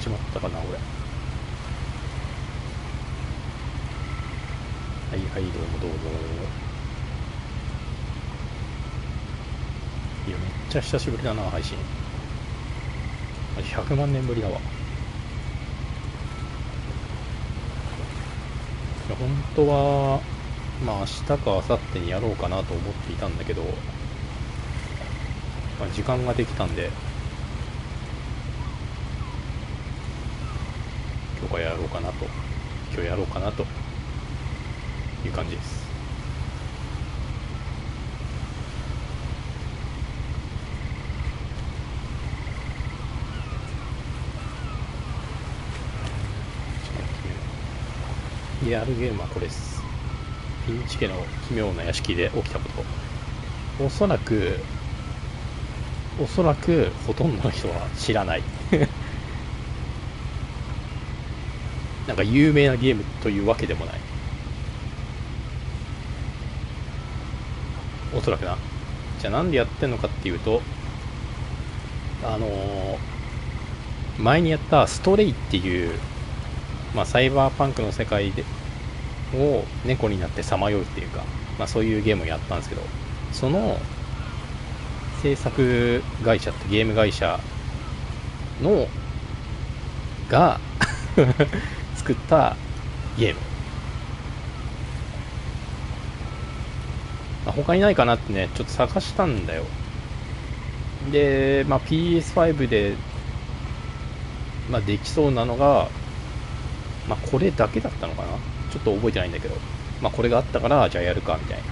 始まったかな、俺。はいはい、どうもどうも。いや、めっちゃ久しぶりだな、配信。マジ100万年ぶりだわ。いや、本当は、まあ明日か明後日にやろうかなと思っていたんだけど、まあ、時間ができたんで、今日からやろうかなと、今日やろうかなという感じです。やるゲームはこれです。フィンチ家の奇妙な屋敷で起きたこと。おそらくほとんどの人は知らないなんか有名なゲームというわけでもない、おそらくな。じゃあなんでやってんのかっていうと、あのー前にやったストレイっていう、まあ、サイバーパンクの世界でを猫になってさまようっていうか、まあ、そういうゲームをやったんですけど、その制作会社ってゲーム会社のが作ったゲーム、まあ、他にないかなってねちょっと探したんだよ。で、まあ、PS5 で、まあ、できそうなのが、まあ、これだけだったのかな、ちょっと覚えてないんだけど、まあ、これがあったからじゃあやるかみたいな。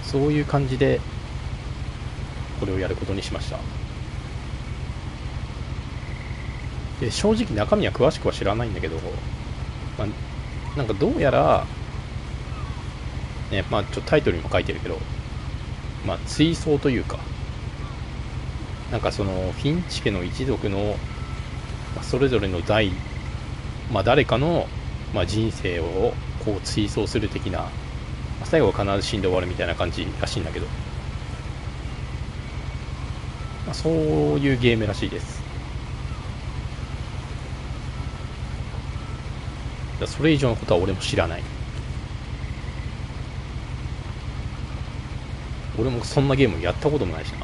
そういう感じでこれをやることにしました。で正直中身は詳しくは知らないんだけど、まあ、なんかどうやらね、まあちょっとタイトルにも書いてるけど、まあ追想というか、なんかそのフィンチ家の一族の、まあ、それぞれのまあ誰かの、まあ、人生をこう追想する的な、まあ、最後は必ず死んで終わるみたいな感じらしいんだけど、まあ、そういうゲームらしいです。それ以上のことは俺も知らない。俺もそんなゲームやったこともないしな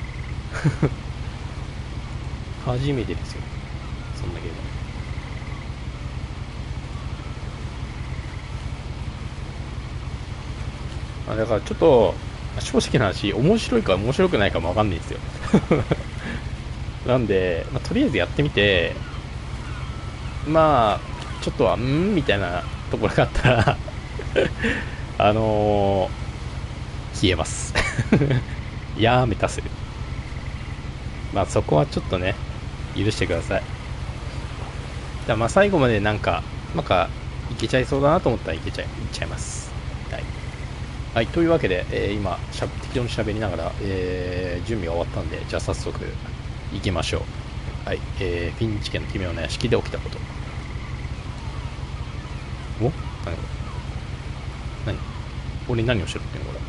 初めてですよ、そんなゲーム。だからちょっと正直な話、面白いか面白くないかもわかんないんですよなんで、まあ、とりあえずやってみて、まあちょっとはみたいなところがあったらあの消えますやめたする。まあそこはちょっとね、許してください。じゃあまあ最後までなんかいけちゃいそうだなと思ったらいっちゃいます。はい。はい、というわけで、今適当に喋りながら、準備が終わったんで、じゃあ早速行きましょう。はい、フィンチ家の奇妙な屋敷で起きたこと。お、何これ、俺何をしろってんのこれ。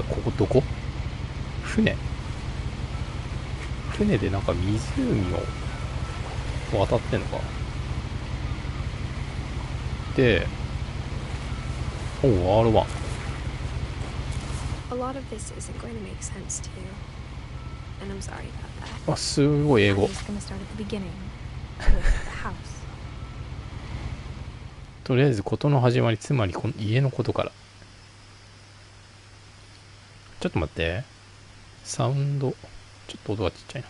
てかここどこ？船でなんか湖を渡ってんのかで、おう R1。 A lot of this isn't going to make sense to you, and I'm sorry about that. あ、すごい英 I'm 語。 just going to start at the beginning with the house. とりあえず事の始まり、つまりこの家のことから。ちょっと待って、サウンドちょっと音がちっちゃいな。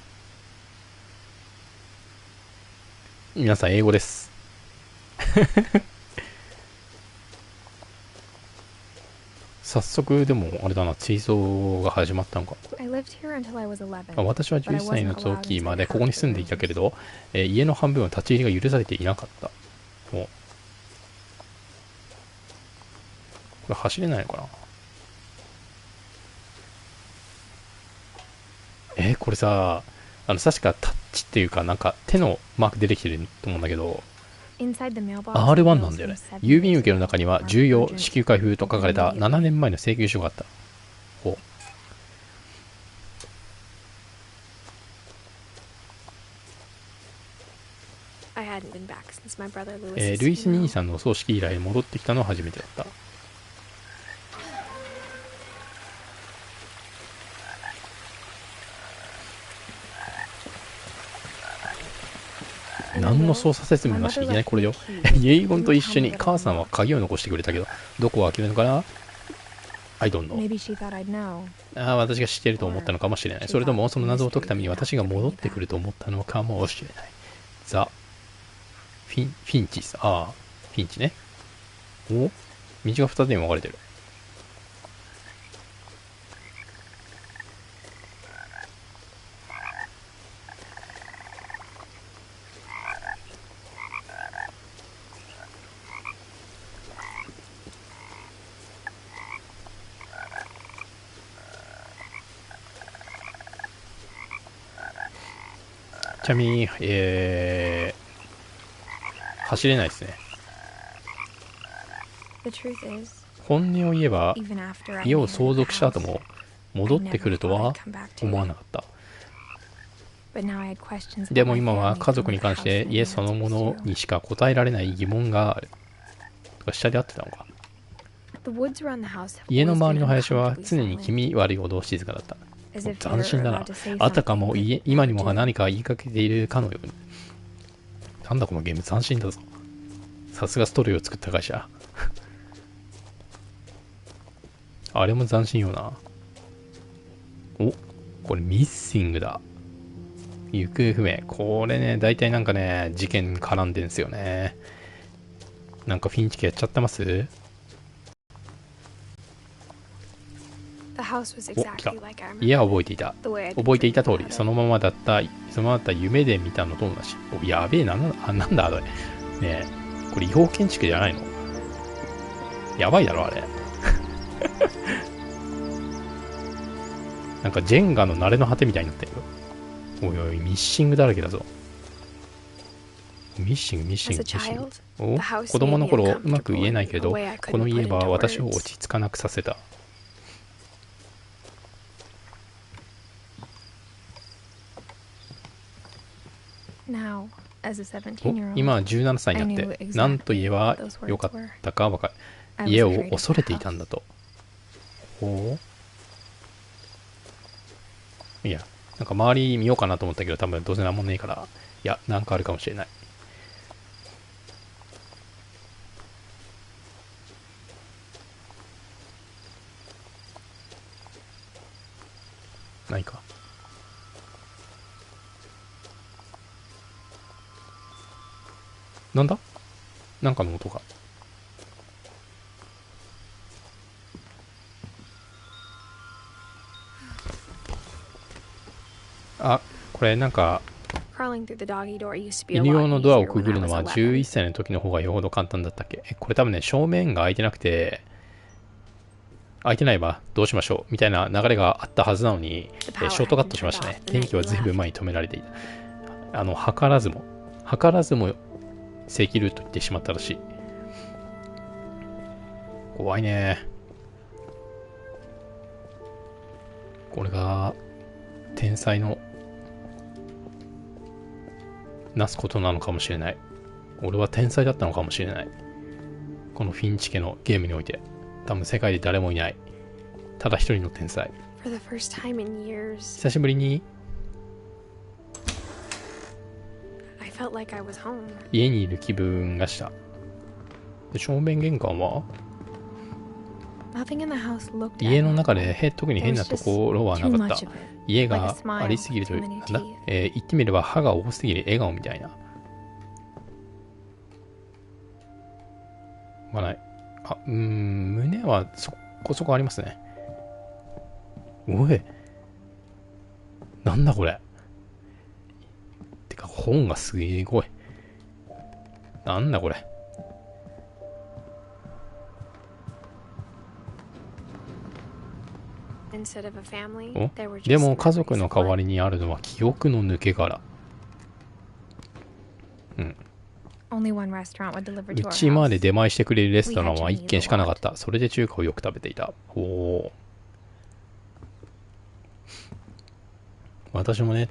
皆さん英語です早速でもあれだな、追走が始まったのか。I lived here until I was 私は 11, but I 11歳の wasn't allowed 時 inside ま the でここに house 住ん or でいたけれ rooms. ど、家の半分は立ち入りが許されていなかった。お、これ走れないのかな。これさ、確かタッチっていうかなんか手のマーク出てきてると思うんだけど、R1 なんだよね。郵便受けの中には重要支給開封と書かれた7年前の請求書があった。ほう。ルイス兄さんのお葬式以来戻ってきたのは初めてだった。何の操作説明なしにいきなりこれよ。遺言と一緒に母さんは鍵を残してくれたけど、どこを開けるのかな？ I don't know。私が知っていると思ったのかもしれない。それともその謎を解くために私が戻ってくると思ったのかもしれない。ザ・フィンチさ。フィンチね。お、道が2つに分かれてる。ちなみに、走れないですね。本音を言えば、家を相続した後も戻ってくるとは思わなかった。でも今は家族に関して家そのものにしか答えられない疑問がある。とか下で合ってたのか。家の周りの林は常に気味悪いほど静かだった。斬新だな。あたかも今にも何か言いかけているかのように。なんだこのゲーム、斬新だぞ。さすがストーリーを作った会社。あれも斬新よな。お、これミッシングだ。行方不明。これね、大体なんかね、事件絡んでんすよね。なんかフィンチ家やっちゃってます？お、来た。家は覚えていた。覚えていた通り、そのままだった、夢で見たのと同じ。お、やべえな、なんだあれ。ねえ、これ違法建築じゃないの？やばいだろ、あれ。なんかジェンガの慣れの果てみたいになってるよ。おいおい、ミッシングだらけだぞ。ミッシング。お、子供の頃、うまく言えないけど、この家は私を落ち着かなくさせた。今は17歳になって、何と言えばよかったか分かる。家を恐れていたんだと。ほう。いや、なんか周り見ようかなと思ったけど、多分どうせなんもねえから、いや、なんかあるかもしれない。ないか。なんだ？なんかの音が。あ、これなんか、犬用のドアをくぐるのは11歳の時の方がよほど簡単だったっけ？これ多分ね、正面が開いてなくて、開いてないわ、どうしましょうみたいな流れがあったはずなのに、ショートカットしましたね。電気は随分前に止められていた。図らずも、セキルと言ってしまったらしい。怖いね。これが、天才の、なすことなのかもしれない。俺は天才だったのかもしれない。このフィンチ家のゲームにおいて。多分世界で誰もいない。ただ一人の天才。久しぶりに家にいる気分がした。で、正面玄関は家の中で特に変なところはなかった。家がありすぎるという、なんだ、言ってみれば歯が多すぎる笑顔みたいな。まあない。あ、胸はそこそこありますね。おい。なんだこれ。てか本がすごい。なんだこれ。お、でも家族の代わりにあるのは記憶の抜け殻。うん。Only one restaurant would deliver う to our ちまで house. 出前してくれるレストランは1軒しかなかった。それで中華をよく食べていた。おお。私もね、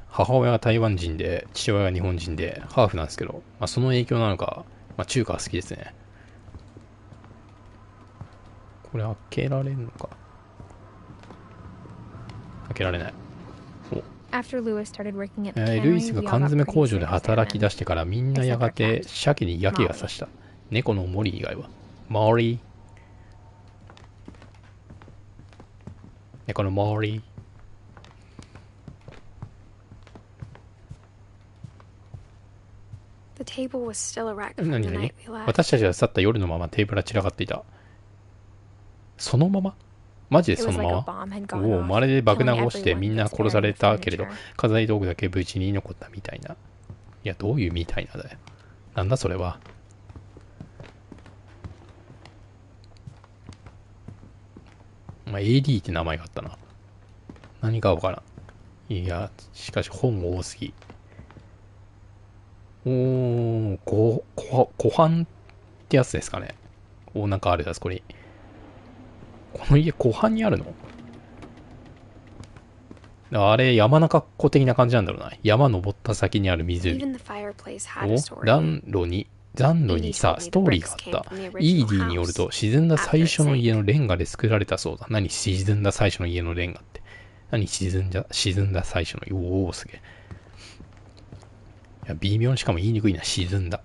母親が台湾人で、父親が日本人で、ハーフなんですけど、まあ、その影響なのか、まあ、中華は好きですね。これ開けられるのか。開けられない。After Lewis started working at the ルイ cannery, スが we all 缶 got 詰 pretty 工場で sick 働き salmon. 出してからみんなやがて鮭に嫌気がさした。猫のモリー以外は。モリー。猫のモリー。The table was still a wreck from 何 the 何 night we left. 私たちが去った夜のままテーブルは散らかっていた。そのままマジで It そ was の like ま a ま bomb had お gone お、まる off, で爆弾 killing が落ちて everyone みんな but 殺さ sparing れ the たけれど furniture. 家財道具だけ無事に残ったみたいな。いや、どういうみたいなだよ。なんだそれは。まあ、AD って名前があったな。何かわからん。いや、しかし本多すぎ。おー、湖畔ってやつですかね。おー、なんかあるやつ、これ。この家、湖畔にあるの？あれ、山中湖的な感じなんだろうな。山登った先にある湖。Even the fireplace had a お story. 暖炉にさ、ストーリーがあった。イーディによると、沈んだ最初の家のレンガで作られたそうだ。何沈んだ最初の家のレンガって。何沈んだ最初の、おー、すげえ。いや、微妙にしかも言いにくいな。沈んだ。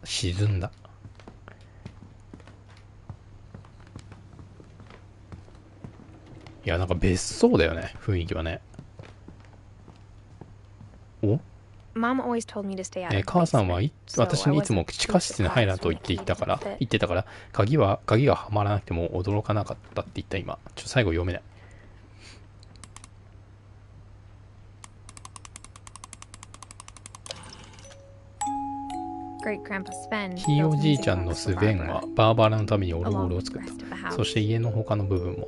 いや、なんか別荘だよね、雰囲気はね。おMom always told me to stay out of 母さん the は basement, 私 so に I いつも wasn't 地 too 下室に入らん surprised と when 言 it って came 言 to ってたから、鍵がはまらなくても驚かなかったって言った今。最後読めない。Great Grandpa Sven ひいお built じい a ちゃんの museum ス for ベンは Barbara, バーバラのためにオルゴール along を with 作 the っ rest of the た。 house. そして家の他の部分も。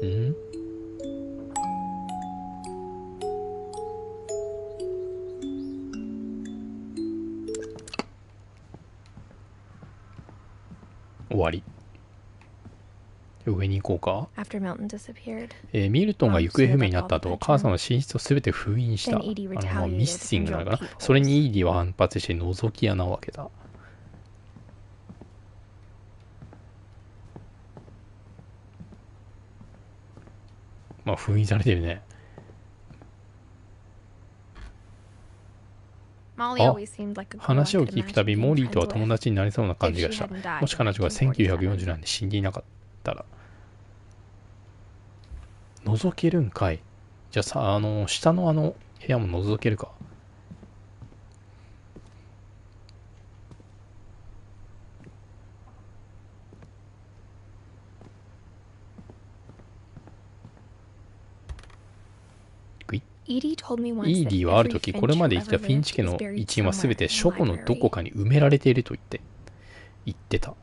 ん終わり。上に行こうか。After Milton disappeared, ミルトンが行方不明になった後、母さんは寝室を全て封印した。Then Edie まあ、ミッシングなのかな。 retaliated それにイーディは反発して覗き穴を開けた。まあ封印されてるね。Molly always seemed like a girl I 話を could 聞くた imagine び being モーリーとは friends 友 with. 達になりそうな感じがした。 If she hadn't died もし彼女が in 1940年で死んでいなかったら。覗けるんかい。じゃあさ、下の部屋も覗けるか。Edie told me once イー that ディはある every 時、これまで生きた Finch フ who ィン ever チ家 lived の is buried 一員はすべ somewhere て in the 書庫のどこ library. かに埋められていると言ってた。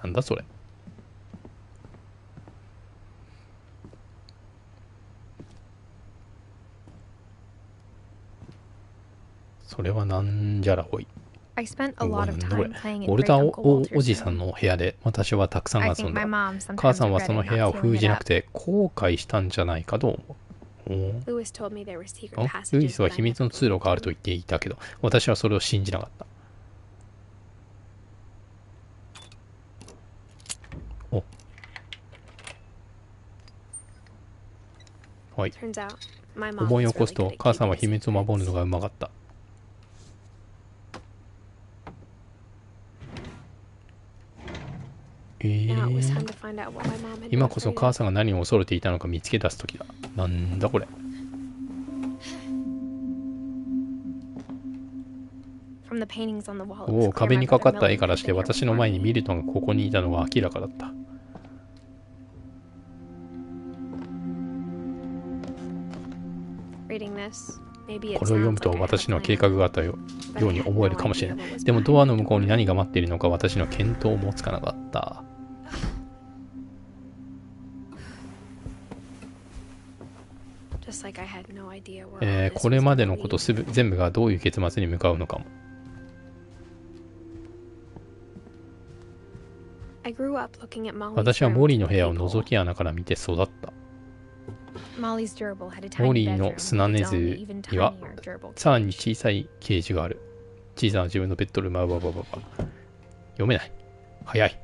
なんだそれ。それはなんじゃらほい。 I spent a lot of なんだこれ。 time playing ウォ in ル Great タ Uncle お Walter's じさん room. の部屋で私はたくさん I 遊 think ん my だ。 mom 母 sometimes さんはその regretted 部屋 not を封 sealing じ it なく up. て後悔したんじゃないかと思う。Lewis told me there were secret ルイ passages スは that 秘 I 密 never の通路がある believed と in. 言っていたけど、私はそれを信じなかった。お。はい。 Turns out, my mom 思い was 起こす really と good at 母さんは keeping 秘密を守るの secrets. がうまかった。Now it was time to find out what my mom had 今 been こそ afraid 母 of. さんが何を恐れていたのか見つけ出す時だ。なんだこれ。 From the paintings on the wall, it お was お、 clear 壁 my にか brother かった絵 Milton から had して been here 私の before 前にミ me. ルトンがここにいたのが明らかだった。 Reading this, maybe こ it れを読む sounds と like I have a 私のは計画 plan, があったよ but う I に had 思える no かもしれ idea ない。 what was でも behind ドアの it. 向こうに何が待っているのか私には見当もつかなかった。Just like I had no idea where all this これ was まで gonna のこと lead. 全部がどういう結末に向かうのかも。 I grew up looking at Molly's 私は room モリーの through 部屋を the 覗 peephole. き穴から見て育った。 Molly's gerbil had a モ tiny リー bedroom の with 砂寝 its 図 own even には tinier gerbil さらに cage. 小さいケージがある。小さな自分のベッドルームは読めない。早い。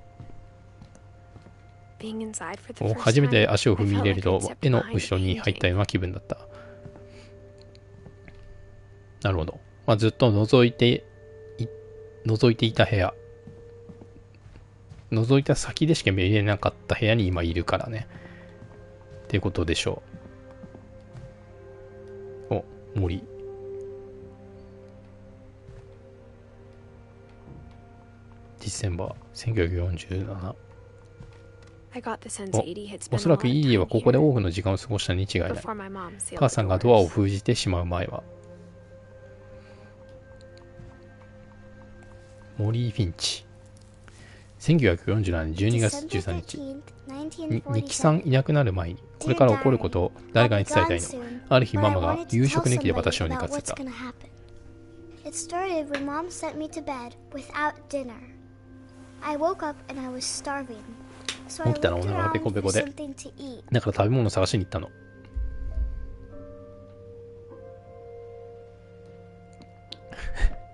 Being inside for the お first 初めて time, 足を踏み入れ I る felt と like I'd 絵 stepped の behind 後ろに a 入ったよ painting. うな気分だった。なるほど。まあ、ずっと覗いていた部屋。覗いた先でしか見れなかった部屋に今いるからね。っていうことでしょう。お、森。ディセンバー1947。I got the sense Edie had お spent そ a ら lot く of イーディは time ここで here 多くの時間を過ごしたに違いない。 before my mom sealed 母 the さんがドアを doors. 封じてしまう前は。モリー・フィンチ。1947年12月13日。ニキさんいなくなる前に、これから起こることを誰かに伝えたいの。ある日ママが夕食抜きで私を寝かせた。 It started when Mom sent me to bed without dinner. I woke up and I was starving. So I 起きたらお looked 腹がペ around コペ for コで、 something to eat. だから食べ物を探しに行ったの。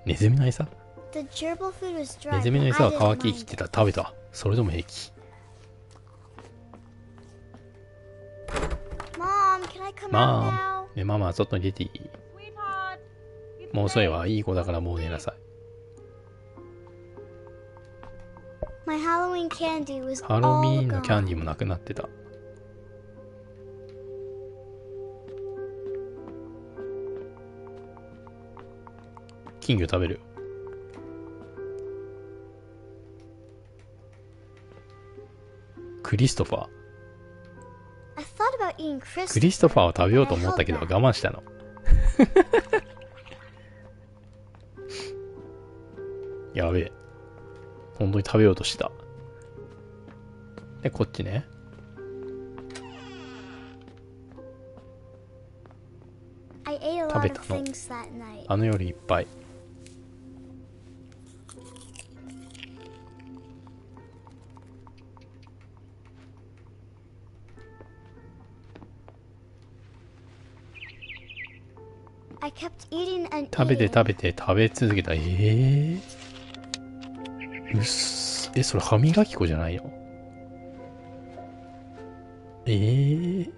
ネズミの餌？ The gerbil food was dry, ネズミの but 餌 I は didn't 乾ききっ mind. てた。食べた。それでも平気。 Mom, can I come out マ now? マ、ママは外に出ていい？もう遅いわ。いい子だからもう寝なさい。 My Halloween candy was ハロウィー all ンのキャンディー gone. もなくなってた。金魚食べる。クリストファー。 I thought about eating クリストファーを Christopher, 食べよう but と I 思った held けど back. 我慢したの。やべえ。本当に食べようとした。で、こっちね。 I ate a 食 lot べ of たの。 things that night. あの夜いっぱい。I kept eating and 食べて eating. 食べて食べ続けた。それ歯磨き粉じゃないの？ Then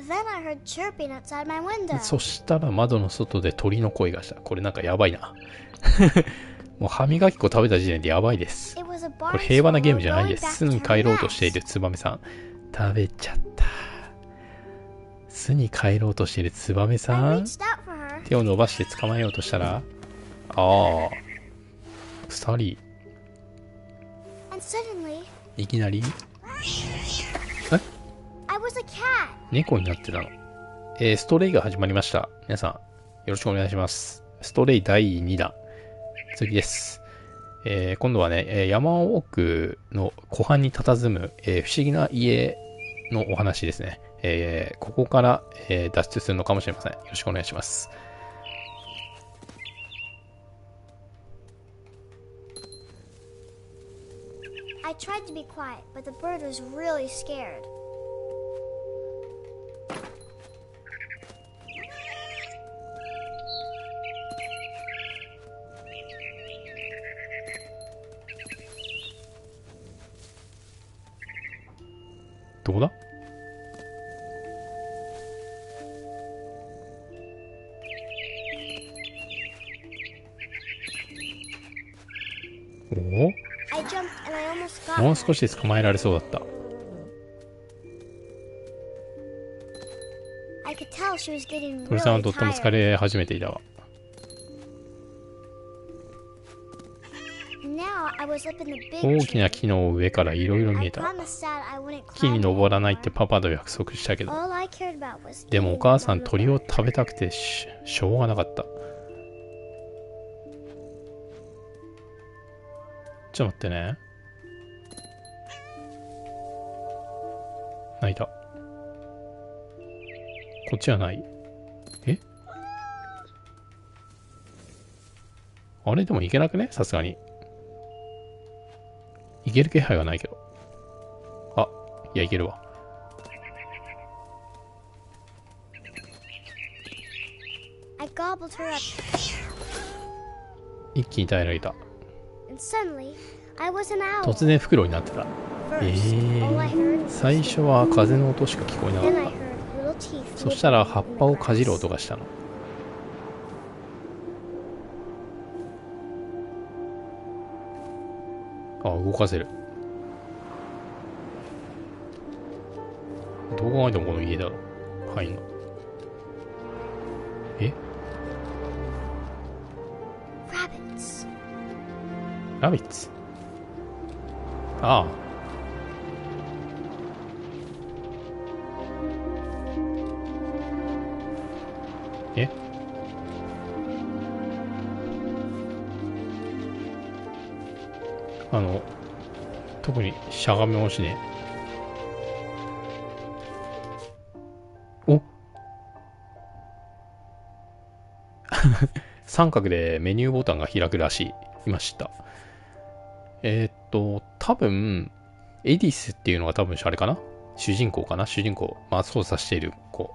I heard chirping outside my window. そしたら窓の外で鳥の声がした。これなんかやばいな。もう歯磨き粉食べた時点でやばいです。 It was a こ barn れ平和なゲーム swallow じゃないで going す。 back 巣 to に her 帰ろうとしている nest. ツバメさん。食べちゃった。巣に帰ろうとしているツバメ I さん。 reached out for her. 手を伸ばして捕まえようとしたら、ああ、二人、 And suddenly, いきなり、 I was a cat. 猫になってたの。ストレイが始まりました。皆さん、よろしくお願いします。ストレイ第2弾。次です。今度はね、山奥の湖畔に佇む、不思議な家のお話ですね。ここから、脱出するのかもしれません。よろしくお願いします。I tried to be quiet, but the bird was really scared. .どこだ？おお？ I jumped and I almost got もう her. 少しで捕まえられそうだった。 I could tell she was getting 鳥さんは really とっても疲 tired. れ始めていたわ。 Now I was up in the big 大きな tree. 木の上からいろいろ見 I えた。 promised Dad I wouldn't 木に climb 登 it らないって anymore. パパと約束したけど、 All I cared about was でも eating お母さ the ん little 鳥を bird. 食べたくてしょうがなかった。ちょっと待ってね。泣いた。こっちはない。え、あれでもいけなくね、さすがに。いける気配はないけど。あ、いや、いけるわ。I gobbled her up, 一気に耐えられた。 and suddenly, I was an owl. 突然袋になってた。First, all I heard was 最初は風の音しか聞こえな then I かっ heard little teeth. た。そしたら nibbling 葉っ in the ぱをかじる grass. 音がしたの。あ、動かせる。どう考えてもこの家だろ。入んの。え、 Rabbits. ラビッツ。ああ。え、特にしゃがみもしねえ。お三角でメニューボタンが開くらしい。今知った。多分、エディスっていうのが多分あれかな、主人公かな、主人公。まあ、操作している子。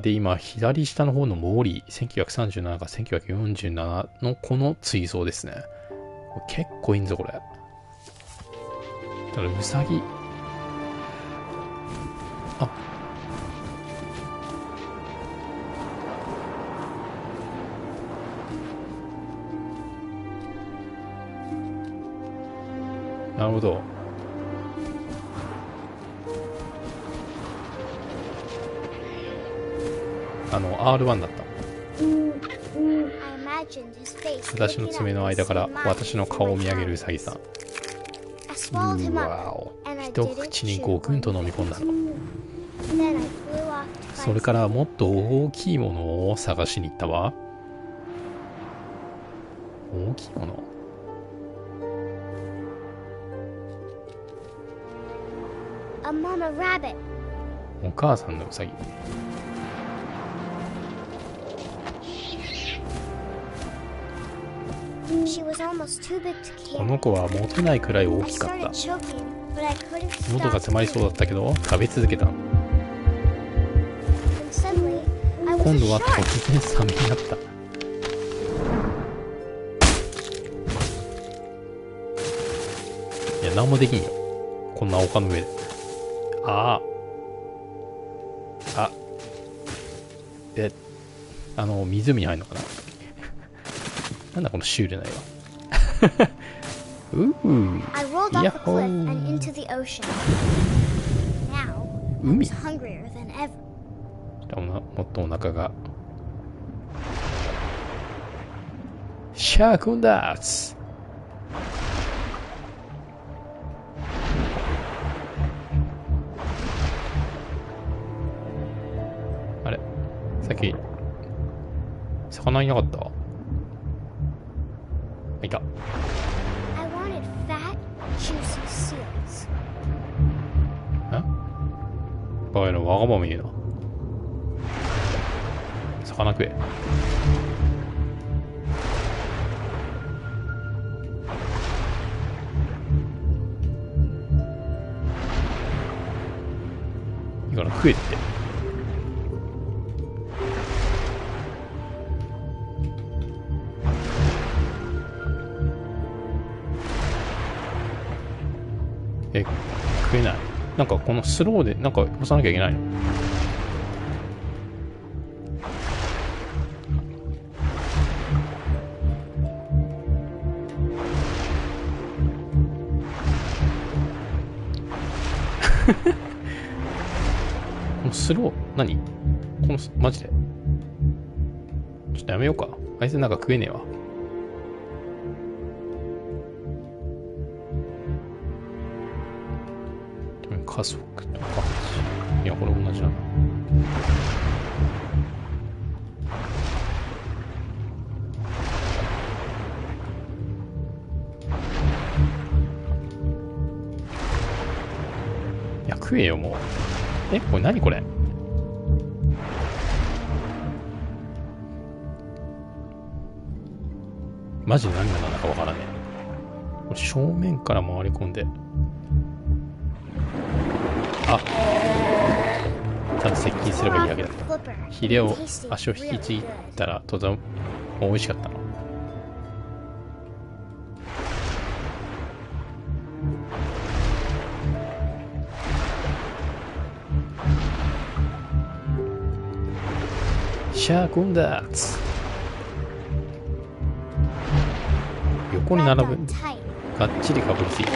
で、今、左下の方のモーリー、1937か1947のこの追走ですね。結構いいんぞ、これ。だから、ウサギ。あ、なるほど。R1 だった。私の爪の間から私の顔を見上げるウサギさん。うわお。一口にゴクンと飲み込んだの。それからもっと大きいものを探しに行ったわ。大きいもの。お母さんのウサギ。この子は持てないくらい大きかった。喉が詰まりそうだったけど食べ続けた。今度は突然サメになった。いや、何もできんよ、こんな丘の上で。湖に入るのかな。なんだこのシュールな絵は。やっほー。海。もっとお腹が。シャークンダーツ。あれ、さっき魚いなかった？いた。バカ野郎、わがまま言うな。魚食え。いいから食えって。食えない。なんかこのスローでなんか押さなきゃいけないの。このスロー何？このマジでちょっとやめようか。あいつなんか食えねえわ。加速とか。いや、これ同じなの。いや、食食えよもう。これ何これ。マジで何が何だかわからねえ。これ正面から回り込んで、あ、ちゃんと接近すればいいだけだ。ヒレを足を引きちぎったらとても美味しかったな。シャーコンダーツ。横に並ぶ。がっちりかぶりついて。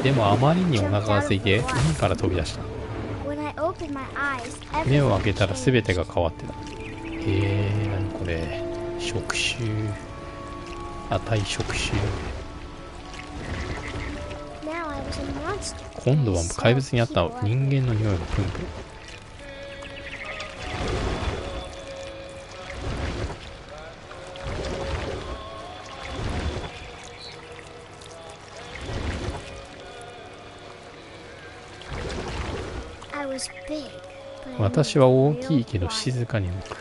でもあまりにお腹が空いて海から飛び出した。目を開けたら全てが変わってた。何これ。触手。値触手。今度は怪物にあった人間の匂いがプンプン。私は大きいけど静かに動く。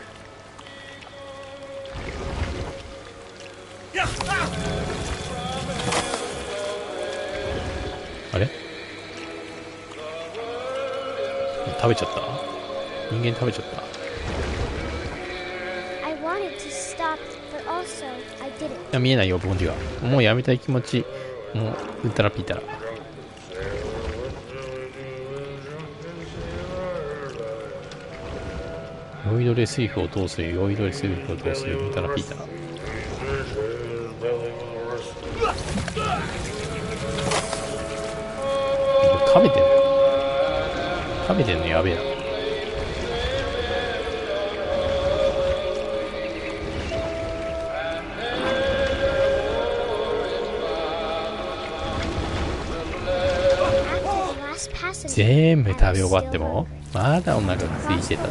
あれ？食べちゃった？人間食べちゃった？いや、見えないよ、ボンジが。もうやめたい気持ち、もう、うんたらぴーたら。酔いどれ水夫を通する、酔いどれ水夫を通する、うんたらぴーたら。食べてんの？食べてんのやべえな。全部食べ終わってもまだお腹が空いてた。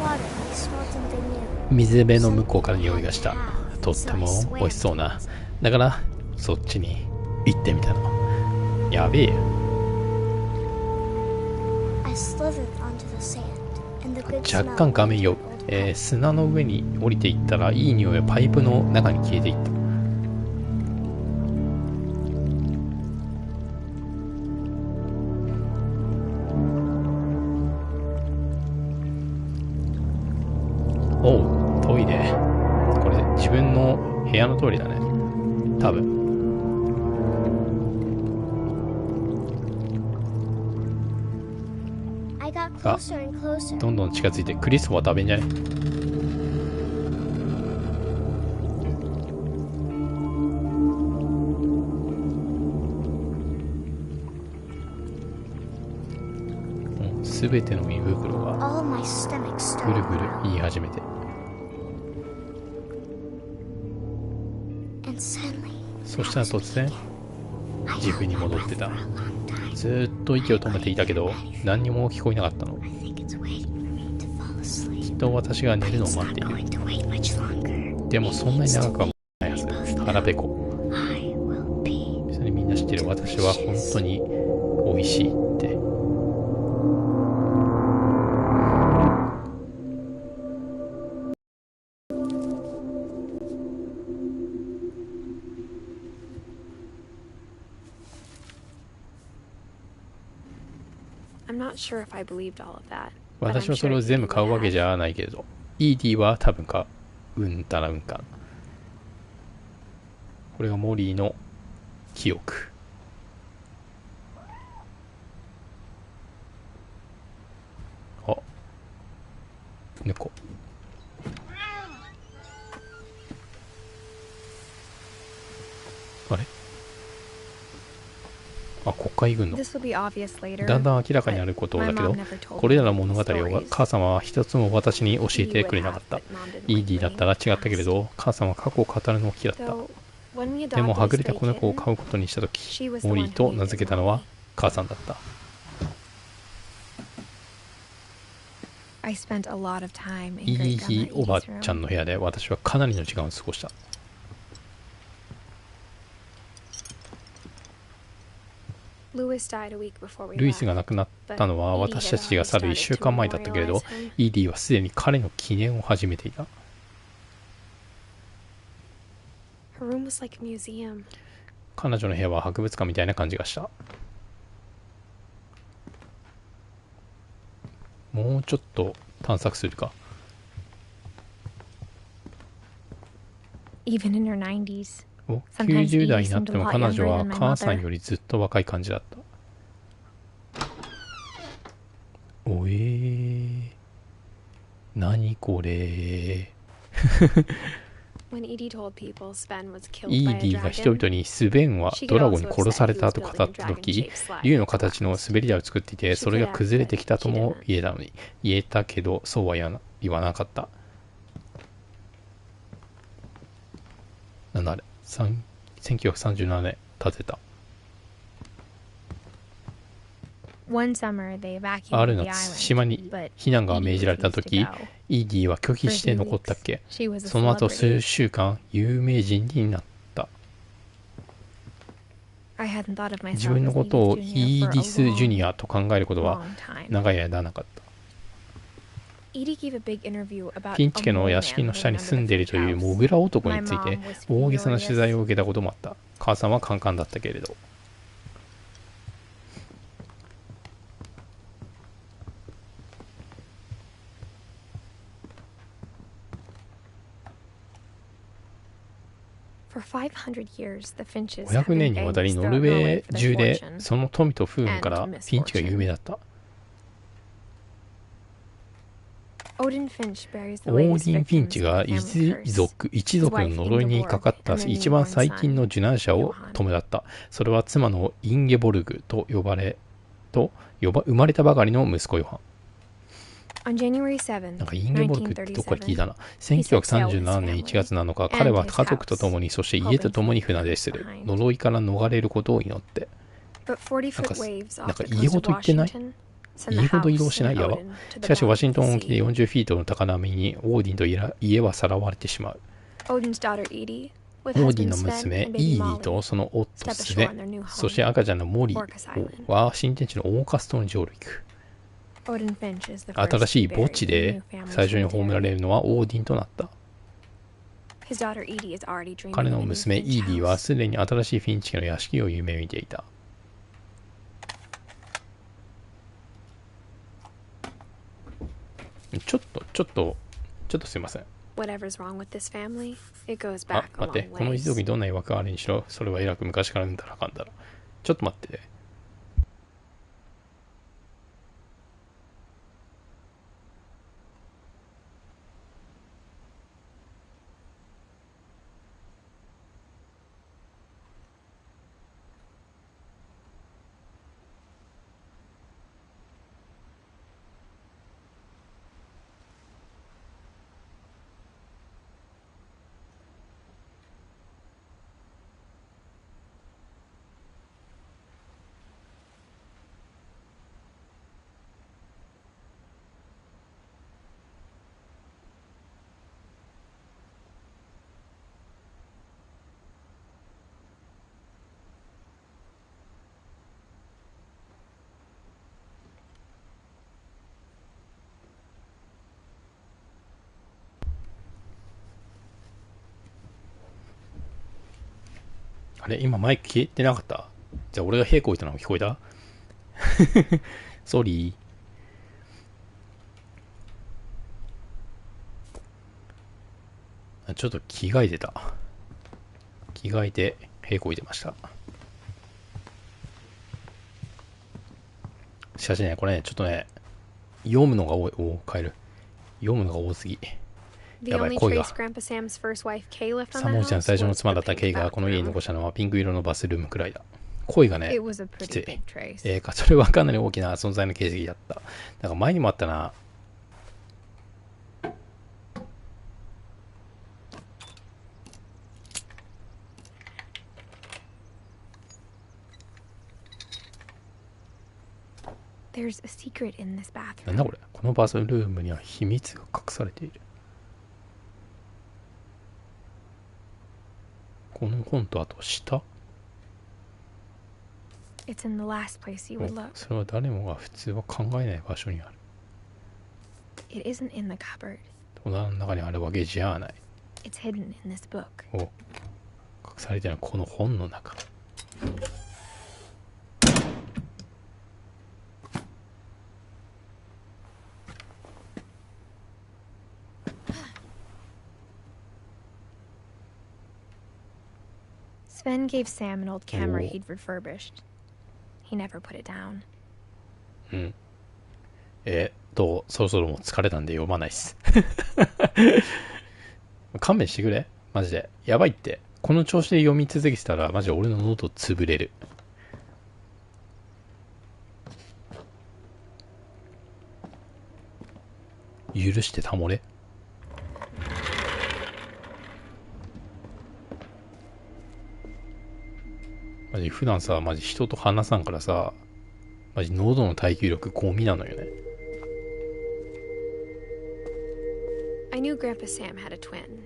水辺の向こうから匂いがした。とっても美味しそうな。だからそっちに行ってみたの。やべえよ。若干画面よ、砂の上に降りていったらいい匂いがパイプの中に消えていった。おう、トイレ。これ自分の部屋の通りだね。多分。あ、どんどん近づいて。クリスは食べんじゃね？すべての胃袋がぐるぐる言い始めて。そしたら突然自分に戻ってた。ずーっと息を止めていたけど何にも聞こえなかったの。きっと私が寝るのを待っている。でもそんなに長くはないはず。腹ペコ。それみんな知ってる。私は本当に美味しいって。私はそれを全部買うわけじゃないけれど、ED は多分か、うんたらうんか。これがモリーの記憶。あ、猫。あれ？あ、国会軍の。だんだん明らかになることだけど、これらの物語を母様は一つも私に教えてくれなかった。ED だったら違ったけれど、母様は過去を語るのを好きだった。でもはぐれた子猫を飼うことにしたとき、モリーと名付けたのは母さんだった。いい日おばちゃんの部屋で私はかなりの時間を過ごした。Lewis died a week before we ルイス left, が亡くなったのは私たちが去る1週間前だったけれど、イーディはすでに彼の記念を始めていた。 Her room was like a museum. 彼女の部屋は博物館みたいな感じがした。もうちょっと探索するか。 Even in her 90s. お、90代になっても彼女は母さんよりずっと若い感じだった。お何これ。When Edie told people Sven was killed イ by ー a ディが dragon, 人々にスベンはドラゴンに殺されたと語った時、竜の形の滑り台を作っていて、それが崩れてきたとも言えたけど、そうは言わなかった。なんだあれ、1937年建てた。One summer, they evacuated ある the 夏、 island, 島に but 避難が命じられた Edie 時、 refused to go. イーディは拒否して残ったっけ。 She was a その後 celebrity. 数週間有名人になった。 I hadn't thought of myself 自分の as ことを Edith イ Jr. ーディ for ス・ a ジュニ long, アと考えることは long time. 長い間なかった。 Edie gave a big interview about フィンチ家 a の mole 屋敷 man の下 living に under 住ん the でいる Finch という house. モグラ男に My ついて mom was 大げさな取 furious. 材を受けたこともあった。母さんはカンカンだったけれど。For 500 years, the Finches 500 have 年 been にわたり beggars ノルウ throughout ェ Norway ー for their 中で fortune. その富と不運からフィンチが有名だった。 Odin Finch buries the オー latest ディン・フィン victims チ of が the family curse. 一族の呪いにかかった一番最近の受難者を弔った。それは妻のインゲボルグと生まれたばかりの息子ヨハン。 On January 7th, なんかインゲボルグってどっかで聞いたな。 1937 1937年1月7日、彼は家族と共に、そして家と共に船出する。呪いから逃れることを祈って。 but 40-foot waves なん off か the 家 coast ご of と行ってない？ Washington sent the 家ほど移動 house しない and やば。 Odin to し the かし bottom ワ of シントン the 沖で sea. 40フィートの高波にオーディンと家はさらわれてしまう。 Odin's daughter Edie, オ with ーディン husband の Sven 娘 and イ baby ーディと Molly, その夫 step ス ashore ベ on their new そして home, 赤ちゃんのモリ Orcas Island. は新天地のオーカス島に上陸。 Odin Finch is the 新 first し to い be 墓 buried 地 in the で new family 最初に葬られ cemetery. るのはオーディンとなった。 His daughter Edie is already dreaming 彼 of の a new 娘 Finch イーディは house. すでに新しいフィンチ家の屋敷を夢見ていた。ちょっとすいません。 Whatever's wrong with this family, it goes あ、 back a 待って。 long この一族 ways. にどんな違和感あるにしろ、それはえらく昔からうんだらあかんだら。ちょっと待って。あれ今マイク消えてなかった？じゃあ俺が平行いたの聞こえた？ソーリー。ちょっと着替えてた。着替えて平行いてました。しかしね、これね、ちょっとね、読むのが多い。変える。読むのが多すぎ。 The やばい、 only 声が。 trace Grandpa Sam's first wife Kay left on サ the モンちゃん house 最初の was 妻だ the ったケイ pink がこの家に bathroom. 残したのはピンク色のバスルームくらいだ。声がね、 It was a き pretty つい。 big trace. それはかなり大きな存在の形跡だった。なんか前にもあったな。There's a secret in this なんだ bathroom. これ。このバスルームには秘密が隠されている。この本とあと下。It's in the last place you would look. それは誰もが普通は考えない場所にある。 It isn't in the cupboard. 戸棚の中にあるわけじゃない。 It's hidden in this book. お、隠されてるのはこの本の中。Sven gave Sam an old camera Oh. he'd refurbished. He never put it down. うん。そろそろもう疲れたんで読まないっす。勘弁してくれマジで。やばいって。この調子で読み続けてたら、マジで俺の喉潰れる。許してたもれ。マジ普段さ、マジ人と話さんからさ、マジ喉の耐久力ゴミなのよね。I knew Grandpa Sam had a twin.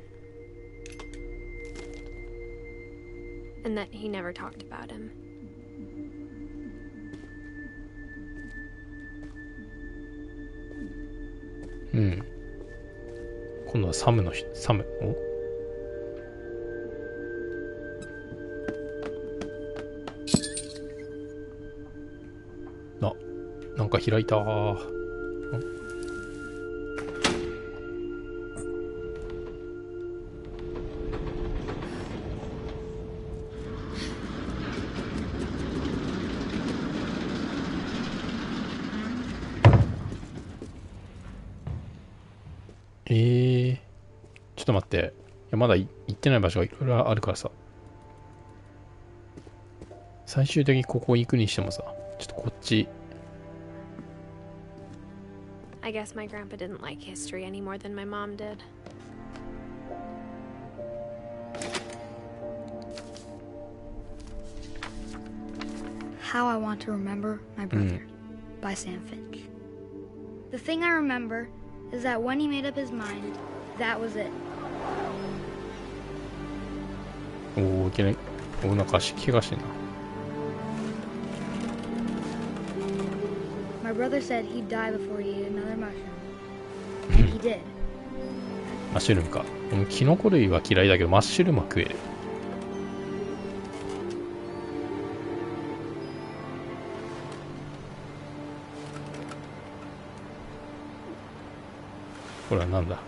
And that he never talked about him. うん。今度はサムのサム。なんか開いたー。ちょっと待って。いやまだ行ってない場所がいろいろあるからさ。最終的にここ行くにしてもさ、ちょっとこっち。I guess my grandpa didn't like history any more than my mom did. How I Want to Remember My Brother by Sam Finch. The thing I remember is that when he made up his mind, that was it. いけない。なんか足怪我してんな。My brother said he'd die before he ate another mushroom. And he did. マッシュルームか。キノコ類は嫌いだけど、マッシュルームは食える。これはなんだ。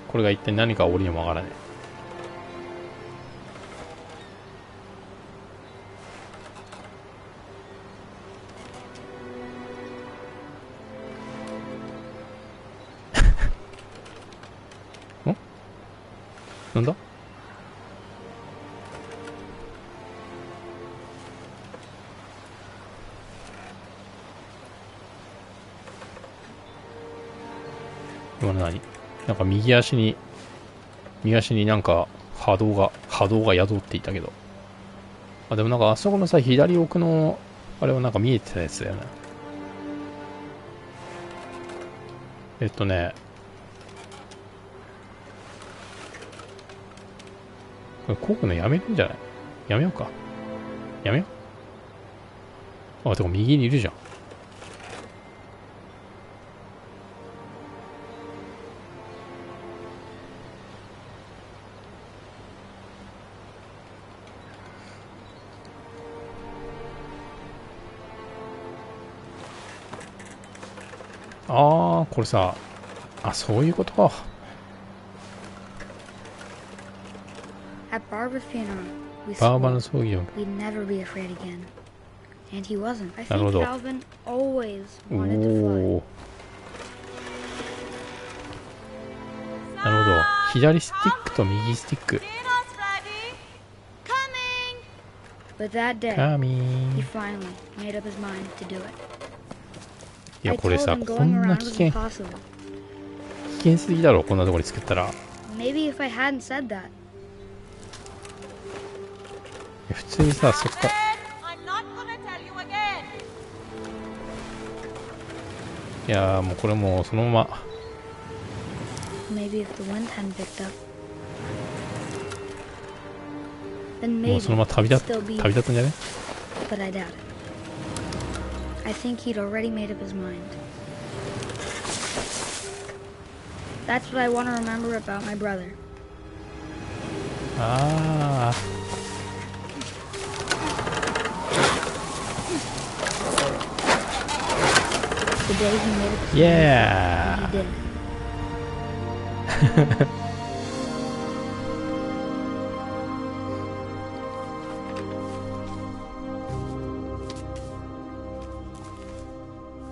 これが一体何か俺にもわからない。なんだ。今の何？なんか右足になんか波動が宿っていたけど。あ、でもなんかあそこのさ、左奥の、あれはなんか見えてたやつだよね。これこぐのやめるんじゃない？やめようか。やめよう。あ、てか右にいるじゃん。あー、これさ、あ、そういうことか。At Barbara's funeral, we バーバ swore の葬儀を。 we'd never be afraid again. And he wasn't. I なるほ think ど。 Calvin always お wanted to ー。 fly. なるほど。左スティックと右スティック。But that day, カミ he ー。 finally made up his mind to do it. いや、 I これ told さ、 him こ going んな around 危 was 険、 impossible. 危険すぎだろ、こんなところに作ったら。い Maybe if I hadn't said that. や普通にさ、そっか。I'm not gonna tell you again. いやーもうこれもうそのまま Maybe if the wind hadn't picked up, then もう maybe そのまま he'd still be. 旅立つんじゃね？ But I doubt it. I think he'd already made up his mind. That's what I want to remember about my brother. ああ The day he made up his Yeah. mind, and he did.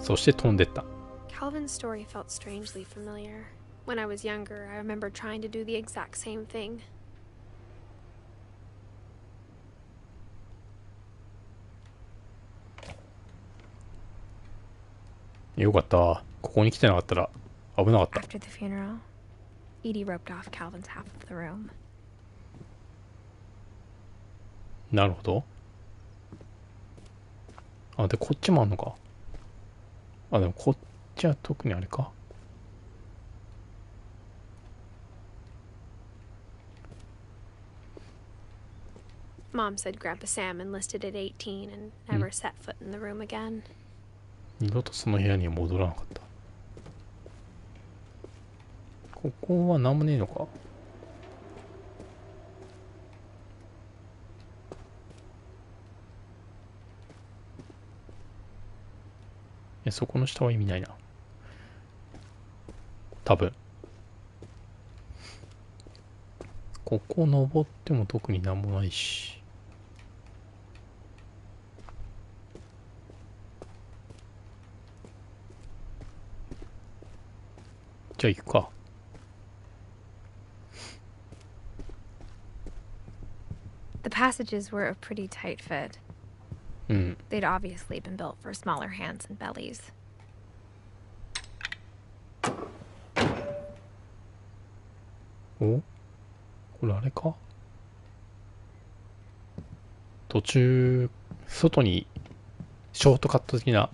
そして飛んでった。 Calvin's story felt strangely familiar. When I was younger, I remember trying to do the exact same thing. よかった。ここに来てなかったら危なかった。 After the funeral, Edie roped off Calvin's half of the room. なるほど。あ、でこっちもあんのか。あ、でもこっちは特にあれか。Mom said Grandpa Sam enlisted at 18 and never set foot in the room again. 二度とその部屋には戻らなかった。ここは何もねえのか。いや、そこの下は意味ないな。多分。ここ登っても特になんもないし。じゃあ行くか。The passages were a pretty tight fit. うん。 They'd obviously been built for smaller hands and bellies. お？これあれか？途中、外にショートカット的な。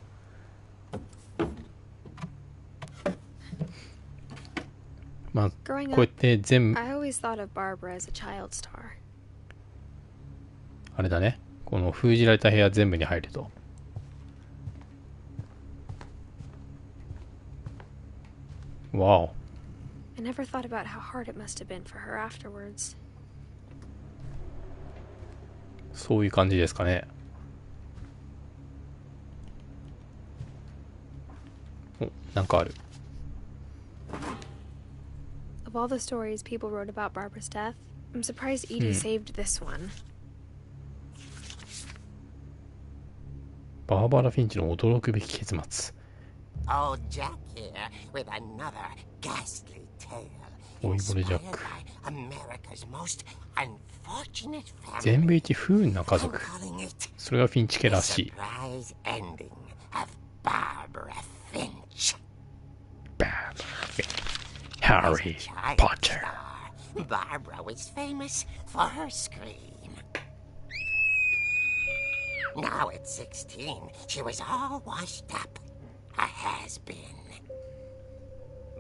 まあ、こ Growing うやっ up, て全部、 I always thought of Barbara as a child star. あれだね。この封じられた部屋全部に入ると。わお。 I never thought about how hard it must have been for her afterwards. そういう感じですかね。お、なんかある。 Of all the stories people wrote about Barbara's death, I'm surprised Edie saved this one. バーバラ・フィンチの驚くべき結末。 Old Jack here with another ghastly tale. 老いぼれジャッ Inspired ク。 by America's most unfortunate 全 family. 部一不運な家 I'm 族。 calling it それがフィンチ家 the らしい。 surprise ending of Barbara Finch. バーバラ・フィンチ。ハ As リ a ー・ child ポッター。 star, Barbara was famous for her scream. Now at 16, she was all washed up. A has-been.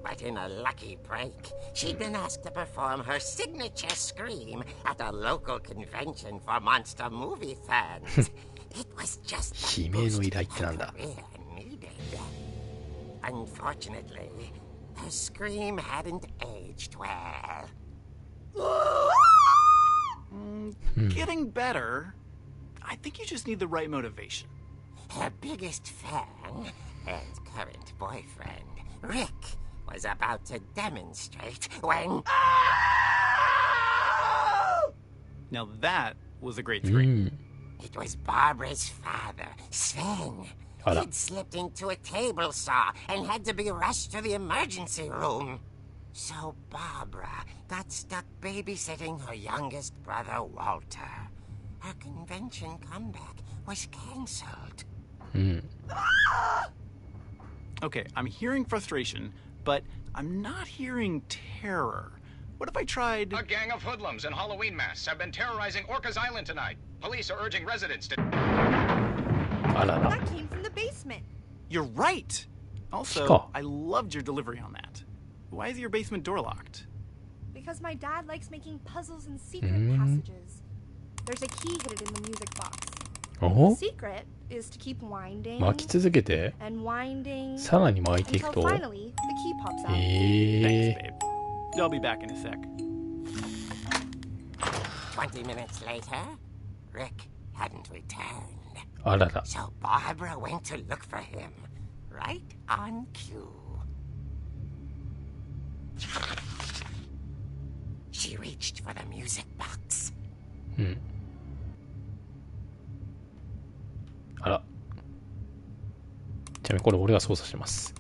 But in a lucky break, she'd been asked to perform her signature scream at a local convention for monster movie fans. It was just the 悲鳴の依 boost 頼ってなん her だ。 career needed. Unfortunately, her scream hadn't aged well. Getting better. I think you just need the right motivation. Her biggest fan and current boyfriend, Rick, was about to demonstrate when... Now that was a great う three. ん。 It was Barbara's father, Sven. Hala. He'd slipped into a table saw and had to be rushed to the emergency room. So Barbara got stuck babysitting her youngest brother, Walter. Her convention comeback was cancelled. うん。 Okay, I'm hearing frustration, but I'm not hearing terror. What if I tried... A gang of hoodlums in Halloween masks have been terrorizing Orcas Island tonight. Police are urging residents to... あらら。 That came from the basement. You're right! Also, Chica. I loved your delivery on that. Why is your basement door locked? Because my dad likes making puzzles and secret passages. There's a key hidden in the music box. お The secret is to keep winding 巻き続けて and winding さらに巻いていく until と finally the key pops out. Eh. Thanks, babe. I'll be back in a sec. 20 minutes later, Rick hadn't returned. あらら So Barbara went to look for him, right on cue. She reached for the music box. うんあらちなみにこれ俺が操作します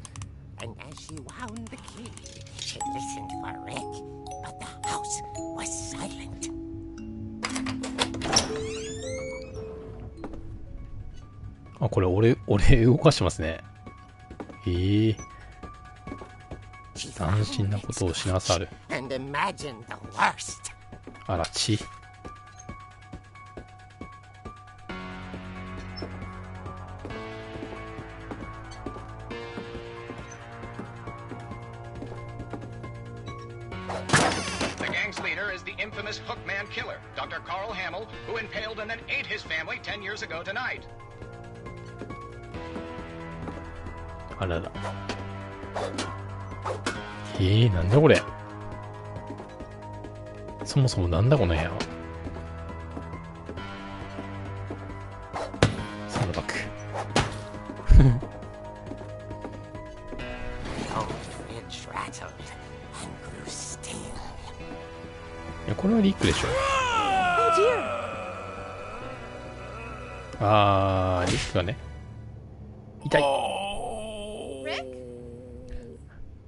And as she wound the key, she listened for Rick, but the house was silent. あこれ俺動かしてますねへえ She 斬新 found なことを Rick's しなさる couch and imagined the worst. あら血 The gang's leader is the infamous Hookman killer, Dr. Carl Hamill, who impaled and then ate his family 10 years ago tonight. あららなんだこれそもそもなんだこの部屋はサンドバッグ The old fridge rattled and grew still. いやこれはリックでしょ Oh dear! あーリックがね痛い Rick?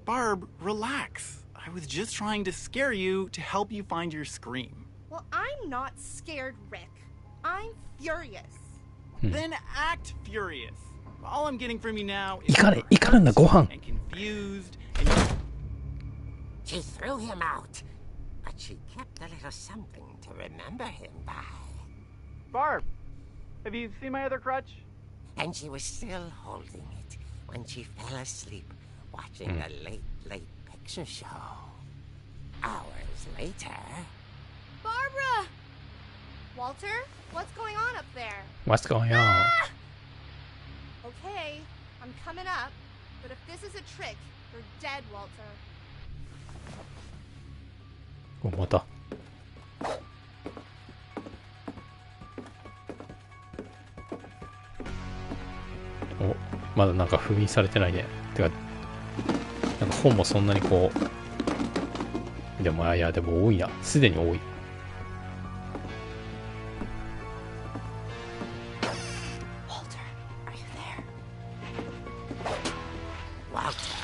Barb, relax. I was just trying to scare you to help you find your scream. Well, I'm not scared, Rick. I'm furious. Then act furious. All I'm getting from you now is 怒れ怒るんだご飯 and confused and She threw him out, but she kept a little something to remember him by. Barb, have you seen my other crutch? And she was still holding it when she fell asleep watching a late picture show. Hours later, Barbara! Walter, what's going on up there? What's going on? Okay, I'm coming up, but if this is a trick, you're dead, Walter. おまたおまだなんか封印されてないねてかなんか本もそんなにこうでもいやでも多いなすでに多い Walter, are you there? Walter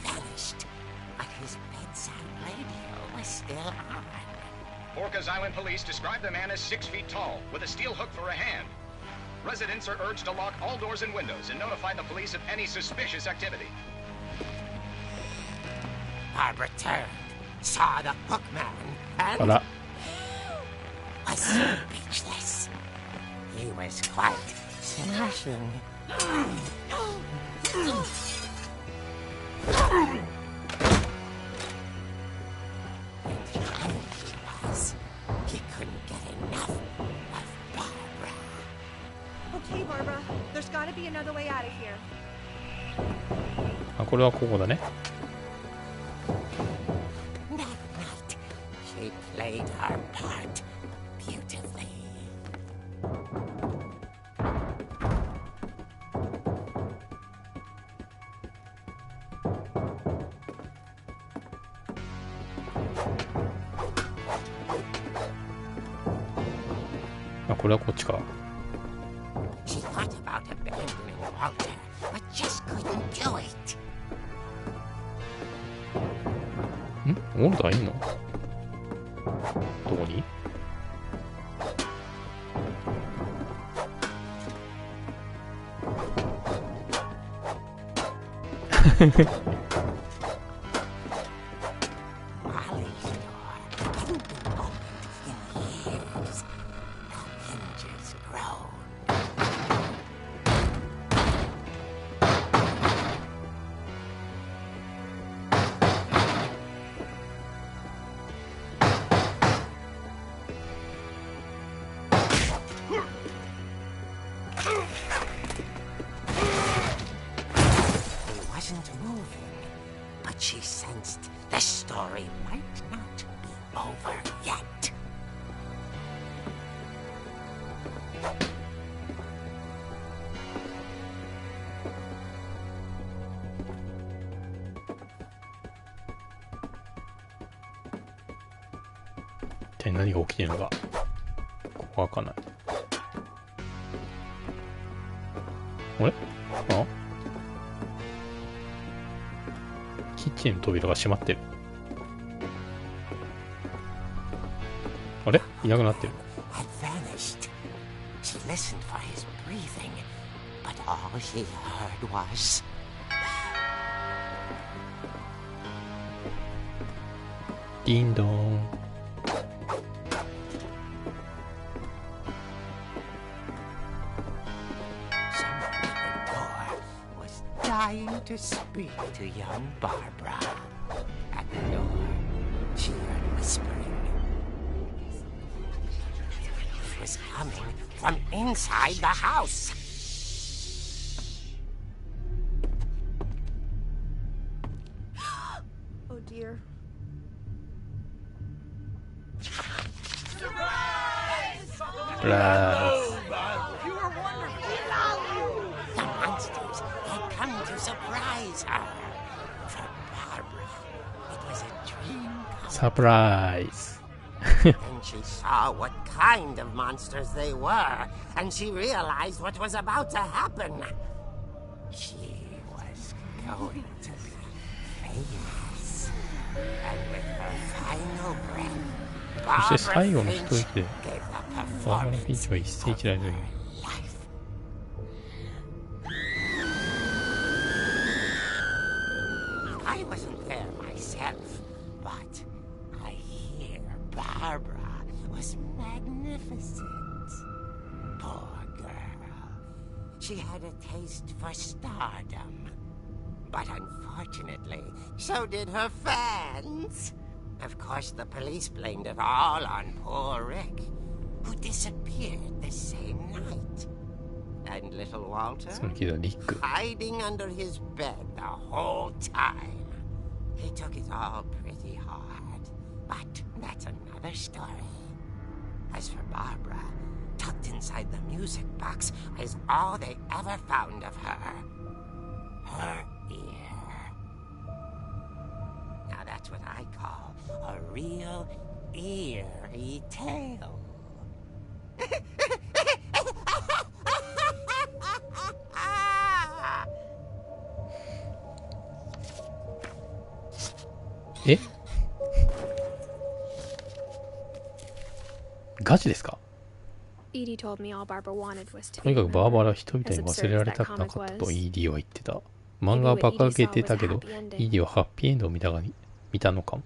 had vanished, but his bedside radio was still on. Orcas Island police describe the man as 6 feet tall, with a steel hook for a hand. Residents are urged to lock all doors and windows and notify the police of any suspicious activity. Barbara turned, saw the hookman, あ and ら was speechless. He was quite smashing. He couldn't get enough of Barbara. Okay, Barbara, there's gotta be another way out of here. あこれはここだね That night, she played her part beautifully. あこれはこっちか She thought about abandoning Walter, but just couldn't do it. んウォルターいんのどこにMolly's door hadn't been opened in years. The hinges groaned. wasn't moving, but she sensed the story might not be over yet.一体何が起きてるのかここわかんない。あれ？あ？キッチンの扉が閉まってる。あれ？いなくなってる。Had vanished. She listened for his breathing, but all she heard was... Ding dong. Someone at the door was dying to speak to young Barbara. At the door, she heard whispering. It was coming from inside the house. Oh dear. Plus. The monsters had come to surprise her. For Barbara, it was a dream come Surprise. Then she saw what kind of monsters they were, and she realized what was about to happen. She was going to be famous. And with her final breath, そして最 Barbara 後の一 Finch 息で gave the バーバラ・フィン performance チは一世一代という。 life. I wasn't there myself, but I hear Barbara was magnificent. Poor girl. She had a taste for stardom. But unfortunately, so did her fans. Of course, the police blamed it all on poor Rick, who disappeared the same night. And little Walter, その聞いたリック。 hiding under his bed the whole time. He took it all pretty hard, but that's another story. As for Barbara, tucked inside the music box is all they ever found of her. Her ear. Now that's what I call a real eerie tale. Ah! え？ガチですか？ Edie told me all Barbara wanted was to とに be かくバーバラは remembered. 人々 As に忘 absurd れら as れ that たくな comic かったと was, ED は言ってた。漫画は馬鹿げてたけど、ED はハッピーエンドを見たのかも。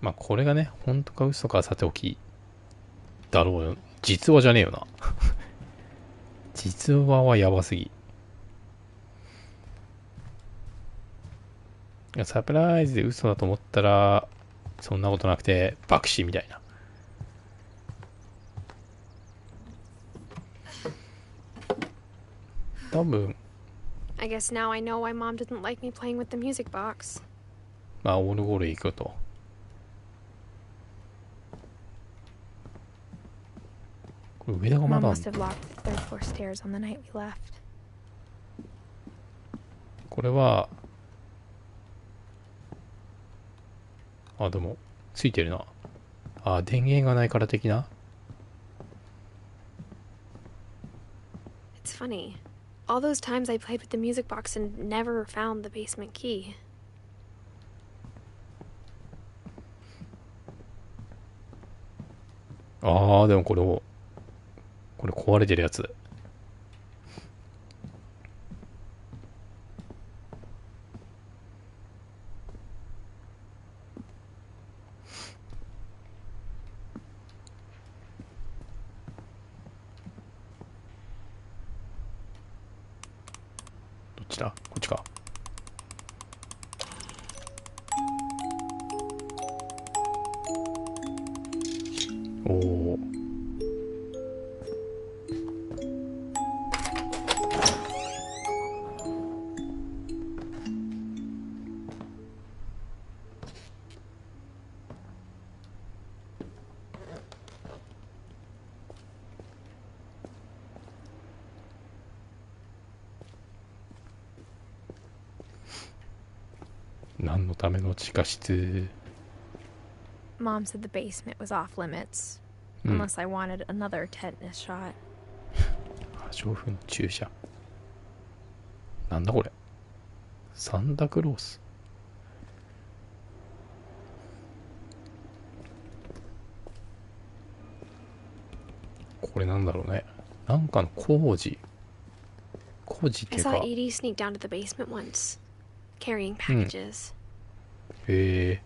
まあこれがね、本当か嘘かさておき、だろうよ。実話じゃねえよな。実話はやばすぎ。サプライズで嘘だと思ったら、そんなことなくて、爆死みたいな。多分、 I guess now I know why Mom didn't like me playing with the music box. まあ、オルゴール行くと。これ上田がま Mom だ、 must have locked the third floor stairs on the night we left. これは、あ、でも、ついてるな。あ、電源がないから的な。 It's funny. All those times I played with the music box and never found the basement key. ああ、でもこれ壊れてるやつ。どっちだ？こっちか。おお。何のための地下室。 Mom said the basement was off limits, unless I wanted another tetanus shot. 破傷風の注射。なんだこれ。サンタクロース。これなんだろうね。なんかの工事。工事ってい I うか。 saw Edie sneak down to the basement once, carrying packages. へえ。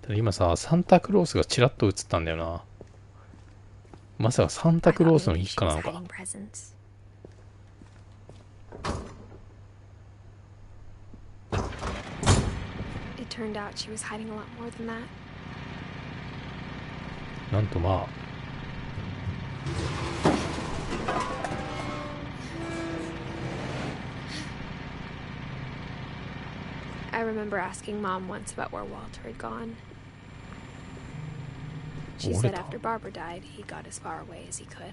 ただ今さ、サンタクロースがちらっと映ったんだよな。まさかサンタ I クロ thought ースの maybe 一 she 家な was のか。 hiding presents. It turned out she was hiding a lot more than that. なんとまあ。I remember asking Mom once about where Walter had gone. She said after Barbara died, he got as far away as he could.